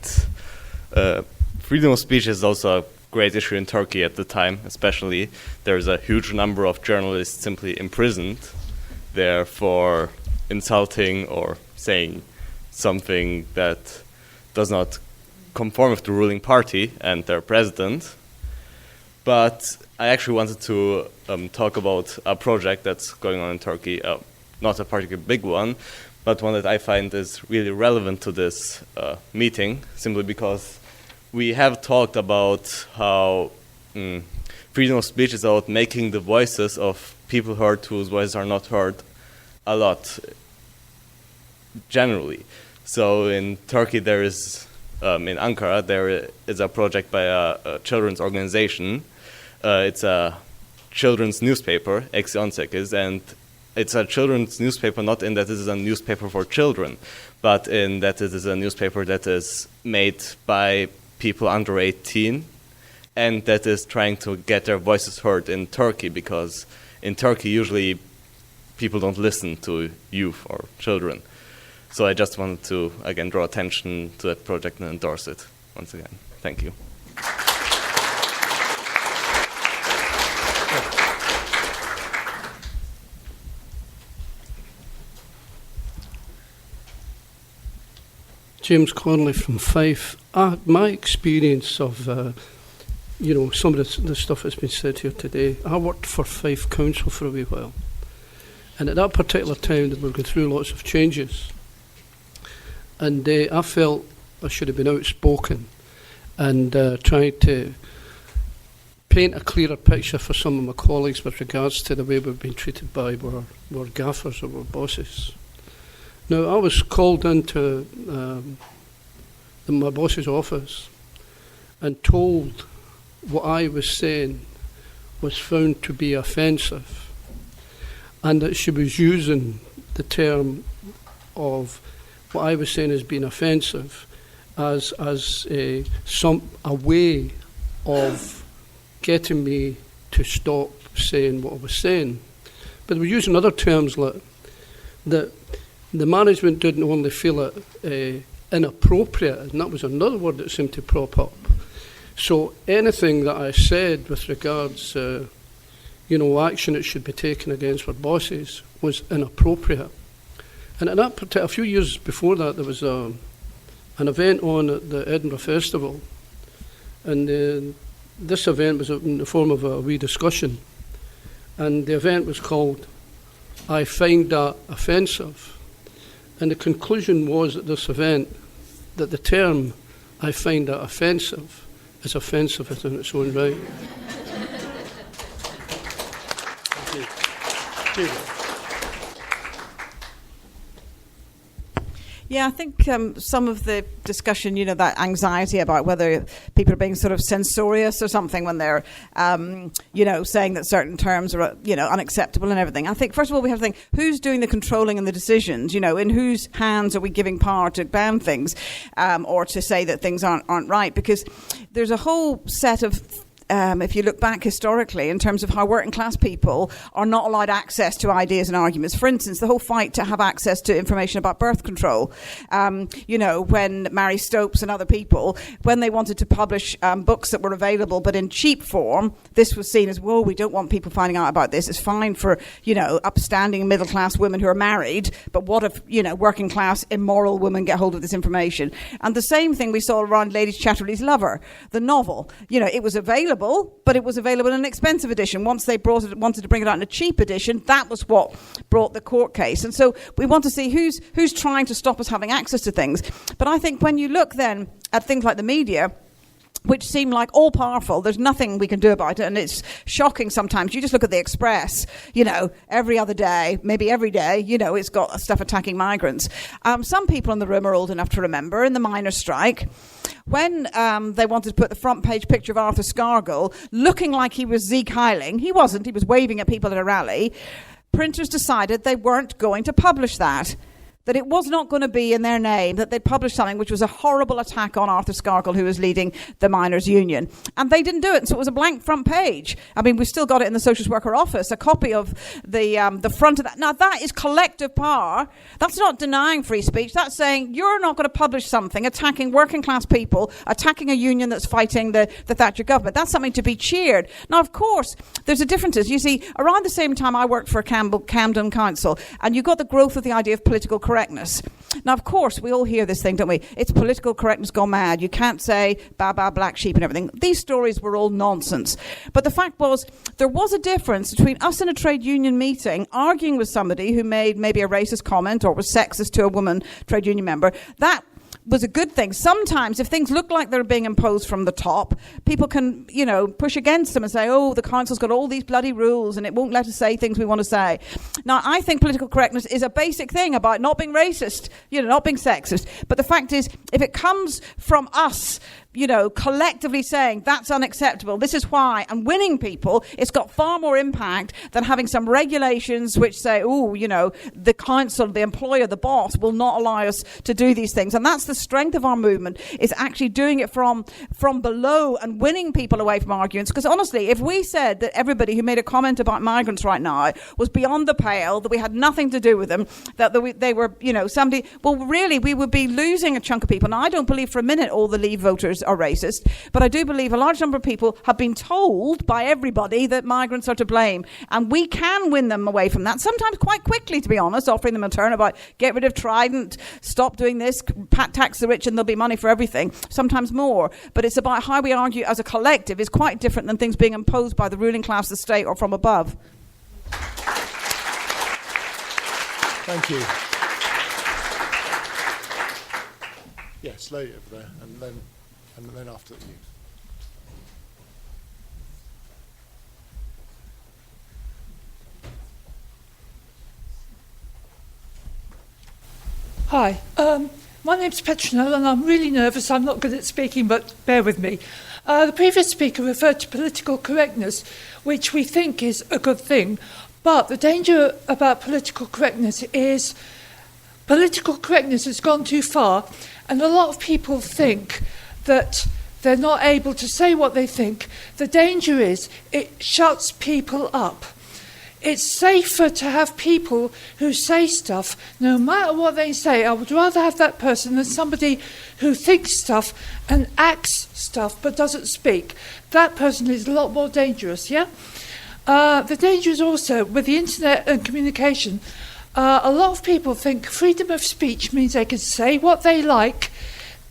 freedom of speech is also a great issue in Turkey at the time, especially. There's a huge number of journalists simply imprisoned there for insulting or saying something that does not conform with the ruling party and their president. But I actually wanted to talk about a project that's going on in Turkey, not a particularly big one, but one that I find is really relevant to this meeting, simply because we have talked about how freedom of speech is about making the voices of people heard whose voices are not heard a lot, generally. So in Turkey there is, in Ankara, there is a project by a children's organization. It's a children's newspaper, Eksi 18, and it's a children's newspaper not in that it is a newspaper for children, but in that it is a newspaper that is made by people under 18 and that is trying to get their voices heard in Turkey, because in Turkey usually people don't listen to youth or children. So I just wanted to, again, draw attention to that project and endorse it once again. Thank you. James Connolly from Fife. My experience of, some of the stuff that's been said here today, I worked for Fife Council for a wee while. And at that particular time, they were going through lots of changes. And I felt I should have been outspoken and tried to paint a clearer picture for some of my colleagues with regards to the way we've been treated by our gaffers or our bosses. Now, I was called into my boss's office and told what I was saying was found to be offensive, and that she was using the term of what I was saying as being offensive as a way of getting me to stop saying what I was saying. But they were using other terms like that. The management didn't only feel it inappropriate, and that was another word that seemed to prop up. So anything that I said with regards, action that should be taken against our bosses was inappropriate. And at that particular, a few years before that, there was an event on at the Edinburgh Festival, and this event was in the form of a wee discussion, and the event was called "I Find That Offensive." And the conclusion was at this event that the term "I find that offensive" is offensive in its own right. Thank you. Yeah, I think some of the discussion, that anxiety about whether people are being sort of censorious or something when they're, saying that certain terms are, unacceptable and everything. I think, first of all, we have to think, who's doing the controlling and the decisions? In whose hands are we giving power to ban things or to say that things aren't right? Because there's a whole set of if you look back historically in terms of how working class people are not allowed access to ideas and arguments. For instance, the whole fight to have access to information about birth control. When Mary Stopes and other people, when they wanted to publish books that were available but in cheap form, this was seen as, whoa, we don't want people finding out about this. It's fine for, upstanding middle class women who are married, but what if, working class immoral women get hold of this information? And the same thing we saw around Lady Chatterley's Lover, the novel. It was available, but it was available in an expensive edition. Once they wanted to bring it out in a cheap edition, that was what brought the court case. And so we want to see who's trying to stop us having access to things. But I think when you look then at things like the media, which seem like all powerful. There's nothing we can do about it, and it's shocking sometimes. You just look at the Express, you know, every other day, maybe every day, you know, it's got stuff attacking migrants. Some people in the room are old enough to remember in the miners' strike, when they wanted to put the front page picture of Arthur Scargill looking like he was Zeke Heiling. He wasn't, he was waving at people at a rally. Printers decided they weren't going to publish that it was not going to be in their name, that they'd published something which was a horrible attack on Arthur Scargill, who was leading the miners' union. And they didn't do it, and so it was a blank front page. I mean, we've still got it in the Socialist Worker office, a copy of the front of that. Now, that is collective power. That's not denying free speech. That's saying you're not going to publish something attacking working class people, attacking a union that's fighting the Thatcher government. That's something to be cheered. Now, of course, there's a differences. You see, around the same time I worked for Camden Council, and you got the growth of the idea of political correctness. Now, of course, we all hear this thing, don't we? It's political correctness gone mad. You can't say ba black sheep and everything. These stories were all nonsense. But the fact was, there was a difference between us in a trade union meeting arguing with somebody who made maybe a racist comment or was sexist to a woman trade union member. That was a good thing. Sometimes, if things look like they're being imposed from the top, people can, you know, push against them and say, oh, the council's got all these bloody rules and it won't let us say things we want to say. Now, I think political correctness is a basic thing about not being racist, you know, not being sexist. But the fact is, if it comes from us, you know, collectively saying that's unacceptable, this is why, and winning people, it's got far more impact than having some regulations which say, oh, you know, the council, the employer, the boss will not allow us to do these things. And that's the strength of our movement, is actually doing it from below and winning people away from arguments. Because honestly, if we said that everybody who made a comment about migrants right now was beyond the pale, that we had nothing to do with them, that they were, you know, somebody, well, really, we would be losing a chunk of people. Now, I don't believe for a minute all the Leave voters are racist, but I do believe a large number of people have been told by everybody that migrants are to blame, and we can win them away from that, sometimes quite quickly, to be honest, offering them a turn about get rid of Trident, stop doing this, tax the rich and there'll be money for everything, sometimes more. But it's about how we argue as a collective is quite different than things being imposed by the ruling class, the state, or from above. Thank you. Yes, lady over there, and then after you. Hi, my name's Petronella and I'm really nervous. I'm not good at speaking, but bear with me. The previous speaker referred to political correctness, which we think is a good thing, but the danger about political correctness is political correctness has gone too far, and a lot of people think that they're not able to say what they think. The danger is it shuts people up. It's safer to have people who say stuff, no matter what they say. I would rather have that person than somebody who thinks stuff and acts stuff but doesn't speak. That person is a lot more dangerous, yeah? The danger is also, with the internet and communication, a lot of people think freedom of speech means they can say what they like.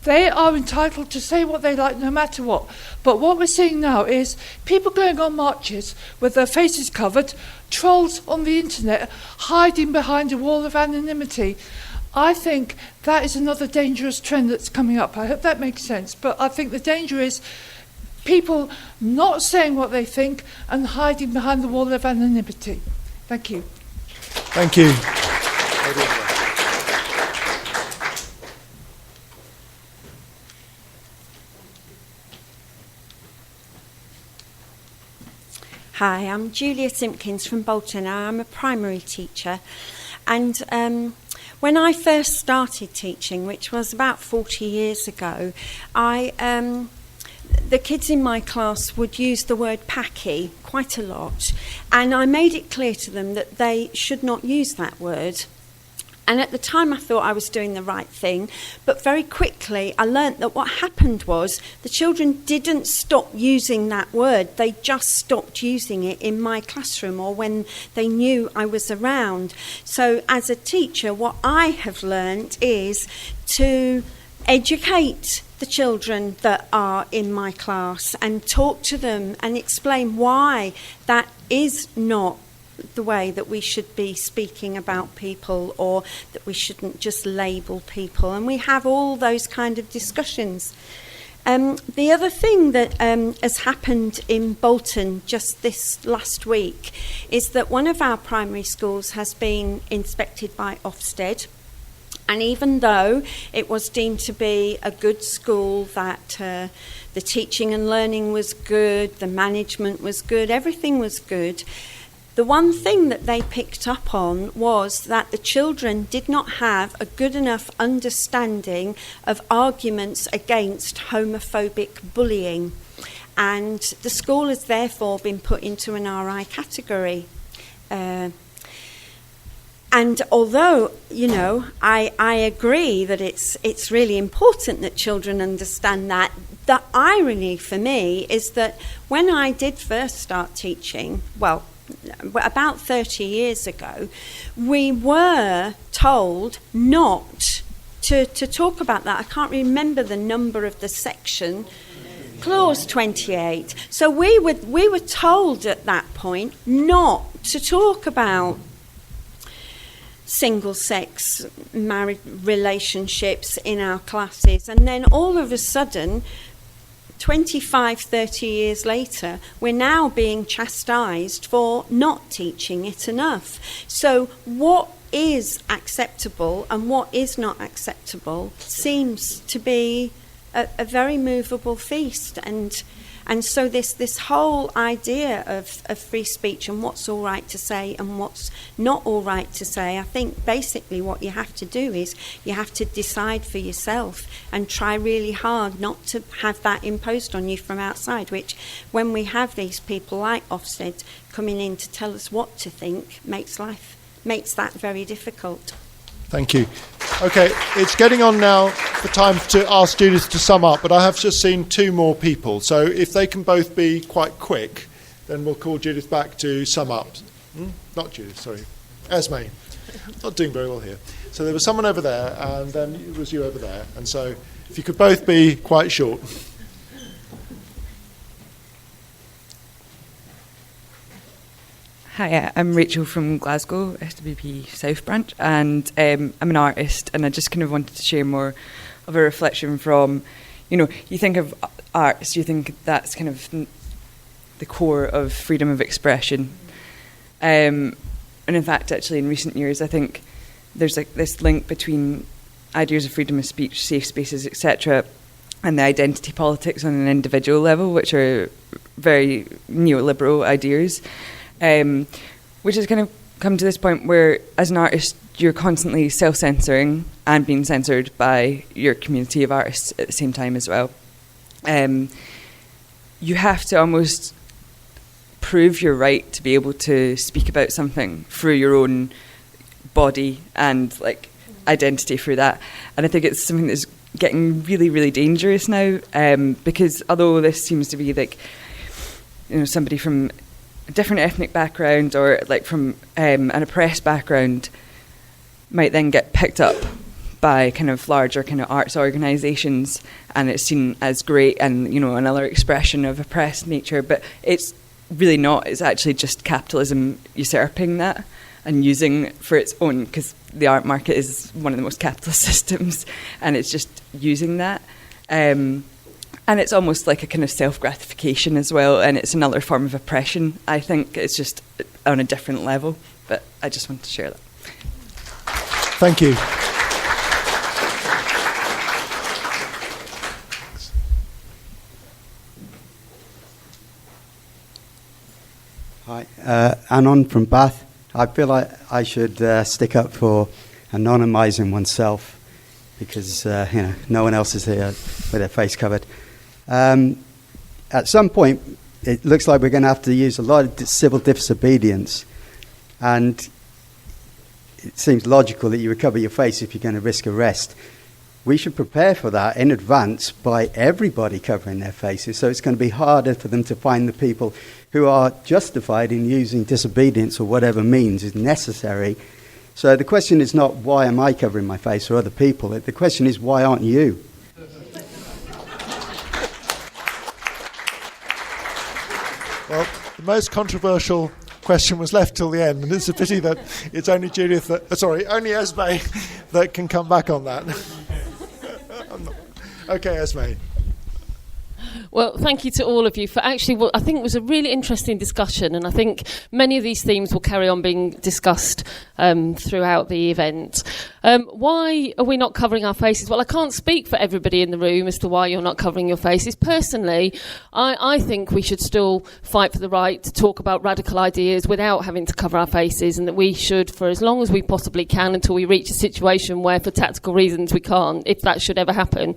They are entitled to say what they like no matter what. But what we're seeing now is people going on marches with their faces covered, trolls on the internet, hiding behind a wall of anonymity. I think that is another dangerous trend that's coming up. I hope that makes sense. But I think the danger is people not saying what they think and hiding behind the wall of anonymity. Thank you. Thank you. Hi, I'm Julia Simpkins from Bolton. I'm a primary teacher, and when I first started teaching, which was about 40 years ago, the kids in my class would use the word packy quite a lot, and I made it clear to them that they should not use that word. And at the time I thought I was doing the right thing, but very quickly I learnt that what happened was the children didn't stop using that word, they just stopped using it in my classroom or when they knew I was around. So as a teacher, what I have learnt is to educate the children that are in my class and talk to them and explain why that is not the way that we should be speaking about people, or that we shouldn't just label people. And we have all those kind of discussions. The other thing that has happened in Bolton just this last week is that one of our primary schools has been inspected by Ofsted. And even though it was deemed to be a good school, that the teaching and learning was good, the management was good, everything was good, the one thing that they picked up on was that the children did not have a good enough understanding of arguments against homophobic bullying. And the school has therefore been put into an RI category. And although, you know, I agree that it's really important that children understand that, the irony for me is that when I did first start teaching, well, about 30 years ago, we were told not to talk about that. I can't remember the number of the section. Clause 28. So we were told at that point not to talk about single-sex married relationships in our classes. And then all of a sudden, 25, 30 years later, we're now being chastised for not teaching it enough. So what is acceptable and what is not acceptable seems to be a very movable feast. And so this whole idea of free speech and what's all right to say and what's not all right to say, I think basically what you have to do is you have to decide for yourself and try really hard not to have that imposed on you from outside, which when we have these people like Ofsted coming in to tell us what to think makes that very difficult. Thank you. Okay, it's getting on now for time to ask Judith to sum up, but I have just seen two more people. So if they can both be quite quick, then we'll call Judith back to sum up. Not Judith, sorry. Esme. Not doing very well here. So there was someone over there, and then it was you over there. And so if you could both be quite short. Hi, I'm Rachel from Glasgow, SWP South Branch, and I'm an artist, and I just kind of wanted to share more of a reflection from, you know, you think of arts, you think that's kind of the core of freedom of expression. And in fact, actually, in recent years, I think there's like this link between ideas of freedom of speech, safe spaces, etc., and the identity politics on an individual level, which are very neoliberal ideas. Which has kind of come to this point where, as an artist, you're constantly self-censoring and being censored by your community of artists at the same time as well. You have to almost prove your right to be able to speak about something through your own body and like identity through that. And I think it's something that's getting really, really dangerous now, because although this seems to be like, you know, somebody from a different ethnic background or like from an oppressed background might then get picked up by kind of larger kind of arts organisations, and it's seen as great and, you know, another expression of oppressed nature, but it's really not. It's actually just capitalism usurping that and using for its own, because the art market is one of the most capitalist systems, and it's just using that. And it's almost like a kind of self-gratification as well, and it's another form of oppression. I think it's just on a different level, but I just wanted to share that. Thank you. Hi, Anon from Bath. I feel like I should stick up for anonymising oneself because you know, no one else is here with their face covered. At some point, it looks like we're going to have to use a lot of civil disobedience, and it seems logical that you would cover your face if you're going to risk arrest. We should prepare for that in advance by everybody covering their faces, so it's going to be harder for them to find the people who are justified in using disobedience or whatever means is necessary. So the question is not why am I covering my face or other people, the question is why aren't you? Well, the most controversial question was left till the end, and it's a pity that it's only Judith, only Esme that can come back on that. Okay, Esme. Well, thank you to all of you for actually what I think was a really interesting discussion, and I think many of these themes will carry on being discussed throughout the event. Why are we not covering our faces? Well, I can't speak for everybody in the room as to why you're not covering your faces. Personally, I think we should still fight for the right to talk about radical ideas without having to cover our faces, and that we should, for as long as we possibly can, until we reach a situation where, for tactical reasons, we can't, if that should ever happen,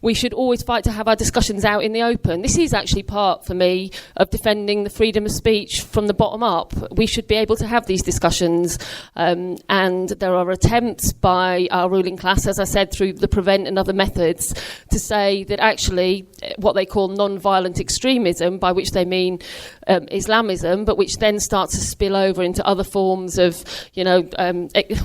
we should always fight to have our discussions out in the open. This is actually part, for me, of defending the freedom of speech from the bottom up. We should be able to have these discussions, and there are attempts by our ruling class, as I said, through the Prevent and other methods, to say that actually what they call non-violent extremism, by which they mean Islamism, but which then starts to spill over into other forms of,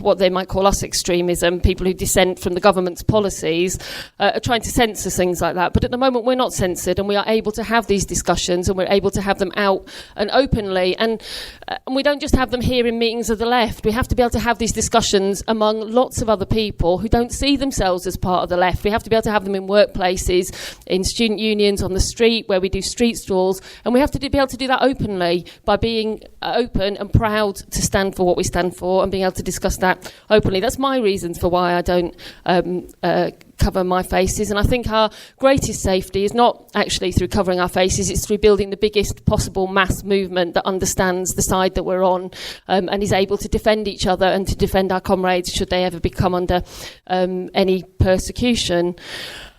what they might call us extremism, people who dissent from the government's policies, are trying to censor things like that. But at the moment we're not censored, and we are able to have these discussions, and we're able to have them out and openly, and we don't just have them here in meetings of the left. We have to be able to have these discussions among lots of other people who don't see themselves as part of the left. We have to be able to have them in workplaces, in student unions, on the street, where we do street stalls, and we have to be able to do that openly by being open and proud to stand for what we stand for and being able to discuss that openly. That's my reasons for why I don't cover my faces, and I think our greatest safety is not actually through covering our faces, it's through building the biggest possible mass movement that understands the side that we're on, and is able to defend each other and to defend our comrades should they ever become under any persecution.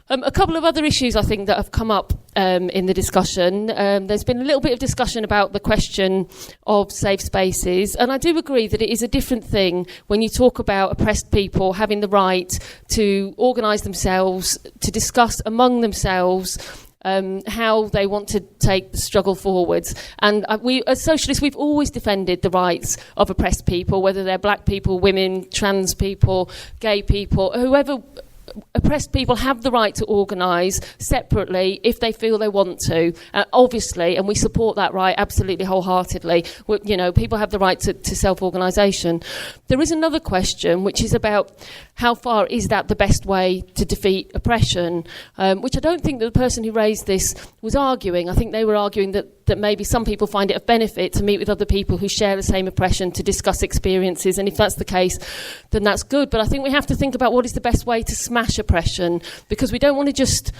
A couple of other issues I think that have come up in the discussion. There's been a little bit of discussion about the question of safe spaces, and I do agree that it is a different thing when you talk about oppressed people having the right to organise themselves, to discuss among themselves how they want to take the struggle forwards. And we, as socialists, we've always defended the rights of oppressed people, whether they're black people, women, trans people, gay people, whoever. Oppressed people have the right to organise separately if they feel they want to, obviously, and we support that right absolutely wholeheartedly. People have the right to self-organisation. There is another question, which is about how far is that the best way to defeat oppression, which I don't think that the person who raised this was arguing. I think they were arguing that maybe some people find it of benefit to meet with other people who share the same oppression, to discuss experiences, and if that's the case, then that's good. But I think we have to think about what is the best way to smash oppression, because we don't want to just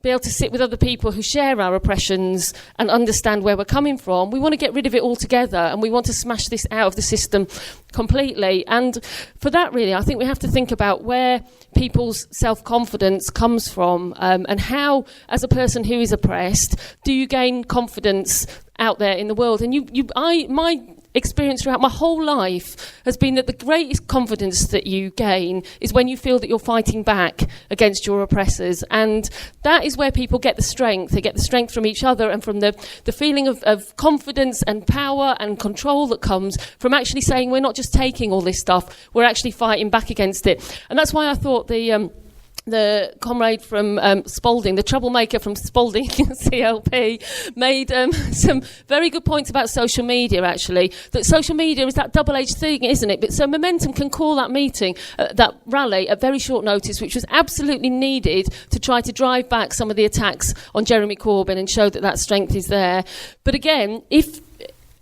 be able to sit with other people who share our oppressions and understand where we're coming from. We want to get rid of it altogether, and we want to smash this out of the system completely. And for that, really, I think we have to think about where people's self-confidence comes from, and how, as a person who is oppressed, do you gain confidence out there in the world? And my experience throughout my whole life has been that the greatest confidence that you gain is when you feel that you're fighting back against your oppressors, and that is where people get the strength. They get the strength from each other and from the feeling of confidence and power and control that comes from actually saying we're not just taking all this stuff, we're actually fighting back against it. And that's why I thought the comrade from Spalding, the troublemaker from Spalding, CLP, made some very good points about social media, actually. That social media is that double-edged thing, isn't it? But so Momentum can call that meeting, that rally, at very short notice, which was absolutely needed to try to drive back some of the attacks on Jeremy Corbyn and show that strength is there. But again, if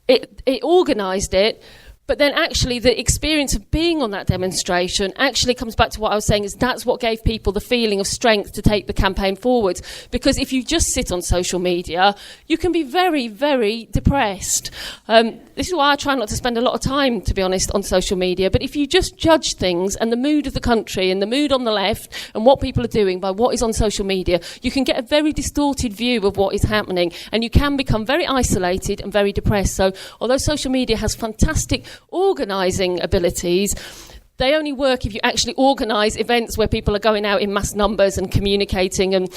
it organised it, but then actually the experience of being on that demonstration actually comes back to what I was saying, is that's what gave people the feeling of strength to take the campaign forward. Because if you just sit on social media, you can be very, very depressed. This is why I try not to spend a lot of time, to be honest, on social media. But if you just judge things and the mood of the country and the mood on the left and what people are doing by what is on social media, you can get a very distorted view of what is happening, and you can become very isolated and very depressed. So although social media has fantastic organising abilities, they only work if you actually organise events where people are going out in mass numbers and communicating and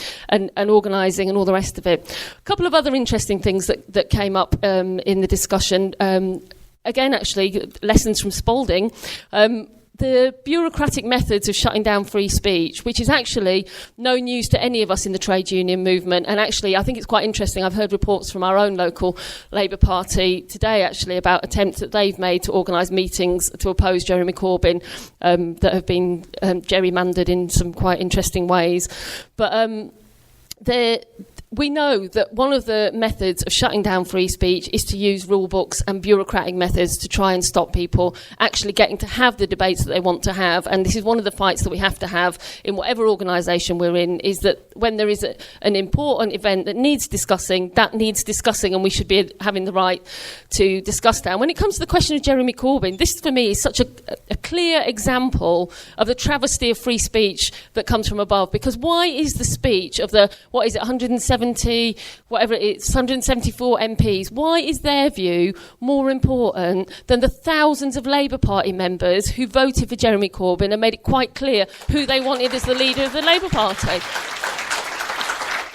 organising and all the rest of it. A couple of other interesting things that came up in the discussion. Again, actually, lessons from Spalding. The bureaucratic methods of shutting down free speech, which is actually no news to any of us in the trade union movement. And actually, I think it's quite interesting. I've heard reports from our own local Labour Party today, actually, about attempts that they've made to organise meetings to oppose Jeremy Corbyn that have been gerrymandered in some quite interesting ways. But we know that one of the methods of shutting down free speech is to use rule books and bureaucratic methods to try and stop people actually getting to have the debates that they want to have. And this is one of the fights that we have to have in whatever organisation we're in, is that when there is an important event that needs discussing, and we should be having the right to discuss that. And when it comes to the question of Jeremy Corbyn, this for me is such a clear example of the travesty of free speech that comes from above. Because why is the speech of the, 174 MPs, why is their view more important than the thousands of Labour Party members who voted for Jeremy Corbyn and made it quite clear who they wanted as the leader of the Labour Party?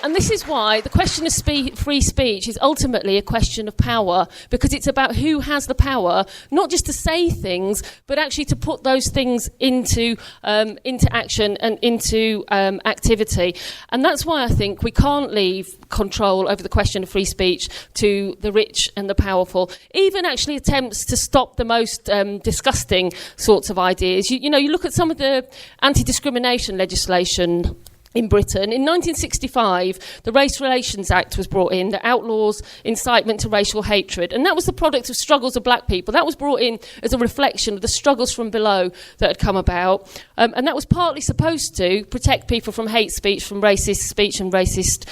And this is why the question of free speech is ultimately a question of power, because it's about who has the power, not just to say things, but actually to put those things into action and into activity. And that's why I think we can't leave control over the question of free speech to the rich and the powerful. Even actually attempts to stop the most disgusting sorts of ideas. You look at some of the anti-discrimination legislation in Britain. In 1965, the Race Relations Act was brought in that outlaws incitement to racial hatred, and that was the product of struggles of black people. That was brought in as a reflection of the struggles from below that had come about, and that was partly supposed to protect people from hate speech, from racist speech and racist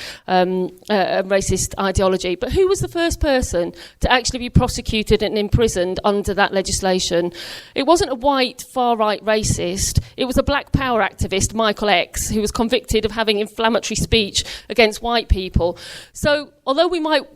ideology. But who was the first person to actually be prosecuted and imprisoned under that legislation? It wasn't a white far-right racist. It was a black power activist, Michael X, who was convicted of having inflammatory speech against white people. So although we might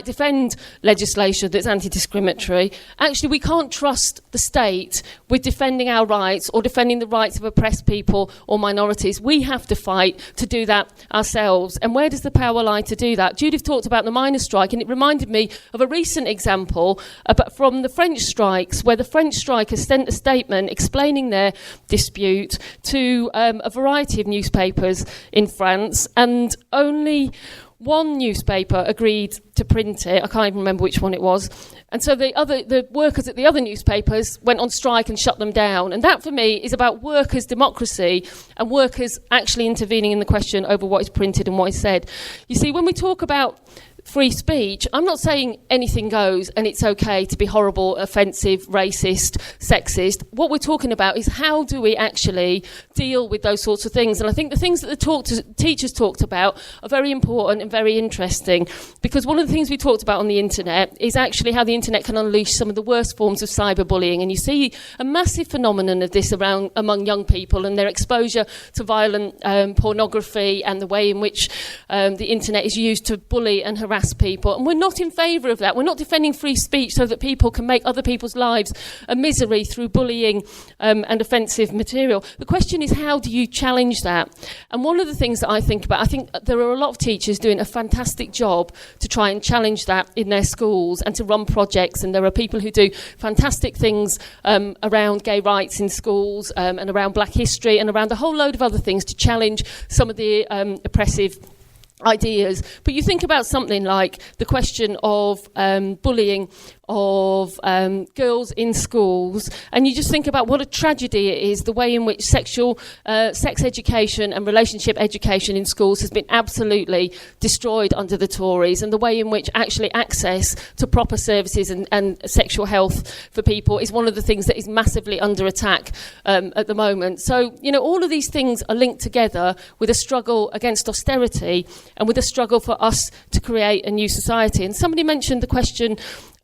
defend legislation that's anti-discriminatory, actually we can't trust the state with defending our rights or defending the rights of oppressed people or minorities. We have to fight to do that ourselves. And where does the power lie to do that? Judith talked about the miners' strike, and it reminded me of a recent example from the French strikes, where the French strikers sent a statement explaining their dispute to a variety of newspapers in France, and only one newspaper agreed to print it. I can't even remember which one it was. And so the workers at the other newspapers went on strike and shut them down. And that, for me, is about workers' democracy and workers actually intervening in the question over what is printed and what is said. You see, when we talk about free speech, I'm not saying anything goes and it's okay to be horrible, offensive, racist, sexist. What we're talking about is how do we actually deal with those sorts of things. And I think the things that the teachers talked about are very important and very interesting, because one of the things we talked about on the internet is actually how the internet can unleash some of the worst forms of cyberbullying. And you see a massive phenomenon of this around among young people and their exposure to violent pornography and the way in which the internet is used to bully and harass people. And we're not in favour of that. We're not defending free speech so that people can make other people's lives a misery through bullying and offensive material. The question is, how do you challenge that? And one of the things that I think about, I think there are a lot of teachers doing a fantastic job to try and challenge that in their schools and to run projects, and there are people who do fantastic things around gay rights in schools and around black history and around a whole load of other things to challenge some of the oppressive ideas. But you think about something like the question of bullying of girls in schools, and you just think about what a tragedy it is, the way in which sex education and relationship education in schools has been absolutely destroyed under the Tories, and the way in which actually access to proper services and sexual health for people is one of the things that is massively under attack at the moment. So, all of these things are linked together with a struggle against austerity and with a struggle for us to create a new society. And somebody mentioned the question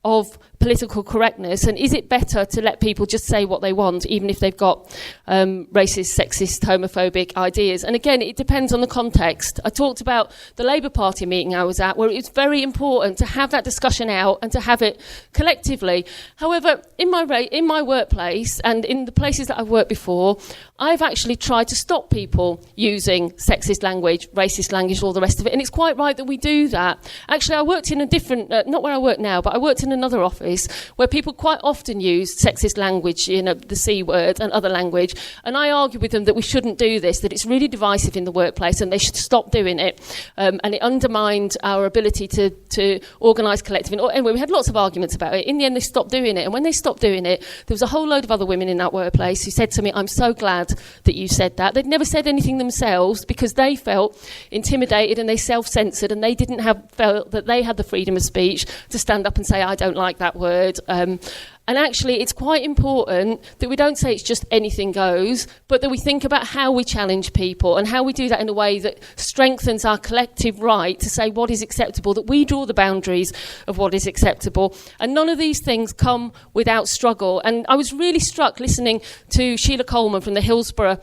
of political correctness, and is it better to let people just say what they want, even if they've got racist, sexist, homophobic ideas? And again, it depends on the context. I talked about the Labour Party meeting I was at, where it was very important to have that discussion out and to have it collectively. However, in my workplace and in the places that I've worked before, I've actually tried to stop people using sexist language, racist language, all the rest of it, and it's quite right that we do that. Actually, I worked in a different, not where I work now, but I worked in another office office where people quite often use sexist language, the C word and other language, and I argue with them that we shouldn't do this, that it's really divisive in the workplace and they should stop doing it, and it undermined our ability to organise collectively. Anyway, we had lots of arguments about it. In the end, they stopped doing it, and when they stopped doing it, there was a whole load of other women in that workplace who said to me, I'm so glad that you said that. They'd never said anything themselves because they felt intimidated and they self-censored, and they didn't felt that they had the freedom of speech to stand up and say, I don't like that word. And actually, it's quite important that we don't say it's just anything goes, but that we think about how we challenge people and how we do that in a way that strengthens our collective right to say what is acceptable, that we draw the boundaries of what is acceptable. And none of these things come without struggle. And I was really struck listening to Sheila Coleman from the Hillsborough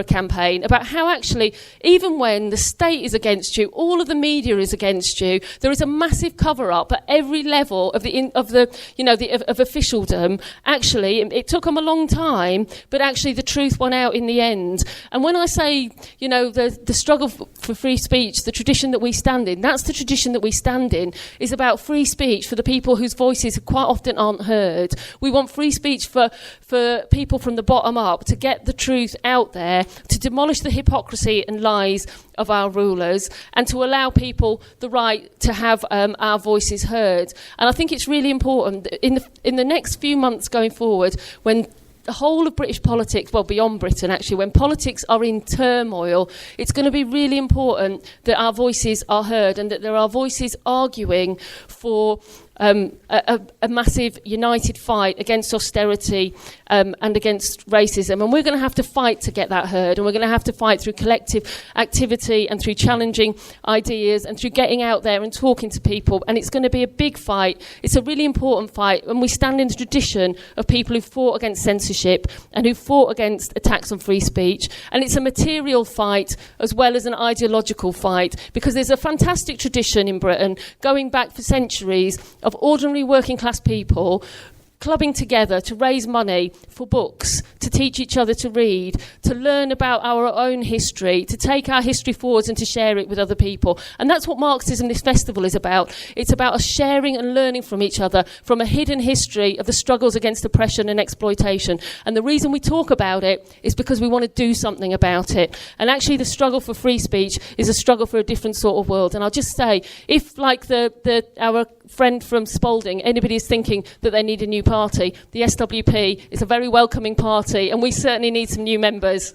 campaign, about how actually, even when the state is against you, all of the media is against you, there is a massive cover-up at every level of of officialdom. Actually, it took them a long time, but actually the truth won out in the end. And when I say, the struggle for free speech, the tradition that we stand in, that's the tradition that we stand in, is about free speech for the people whose voices quite often aren't heard. We want free speech for people from the bottom up to get the truth out there, to demolish the hypocrisy and lies of our rulers, and to allow people the right to have our voices heard. And I think it's really important that in the next few months going forward, when the whole of British politics, well, beyond Britain actually, when politics are in turmoil, it's going to be really important that our voices are heard and that there are voices arguing for a massive united fight against austerity and against racism. And we're going to have to fight to get that heard, and we're going to have to fight through collective activity and through challenging ideas and through getting out there and talking to people. And it's going to be a big fight. It's a really important fight, and we stand in the tradition of people who fought against censorship and who fought against attacks on free speech. And it's a material fight as well as an ideological fight, because there's a fantastic tradition in Britain going back for centuries of ordinary working class people clubbing together to raise money for books, to teach each other to read, to learn about our own history, to take our history forwards and to share it with other people. And that's what Marxism, this festival, is about. It's about us sharing and learning from each other, from a hidden history of the struggles against oppression and exploitation. And the reason we talk about it is because we want to do something about it. And actually the struggle for free speech is a struggle for a different sort of world. And I'll just say, if, like our friend from Spalding, anybody is thinking that they need a new party, the SWP is a very welcoming party, and we certainly need some new members.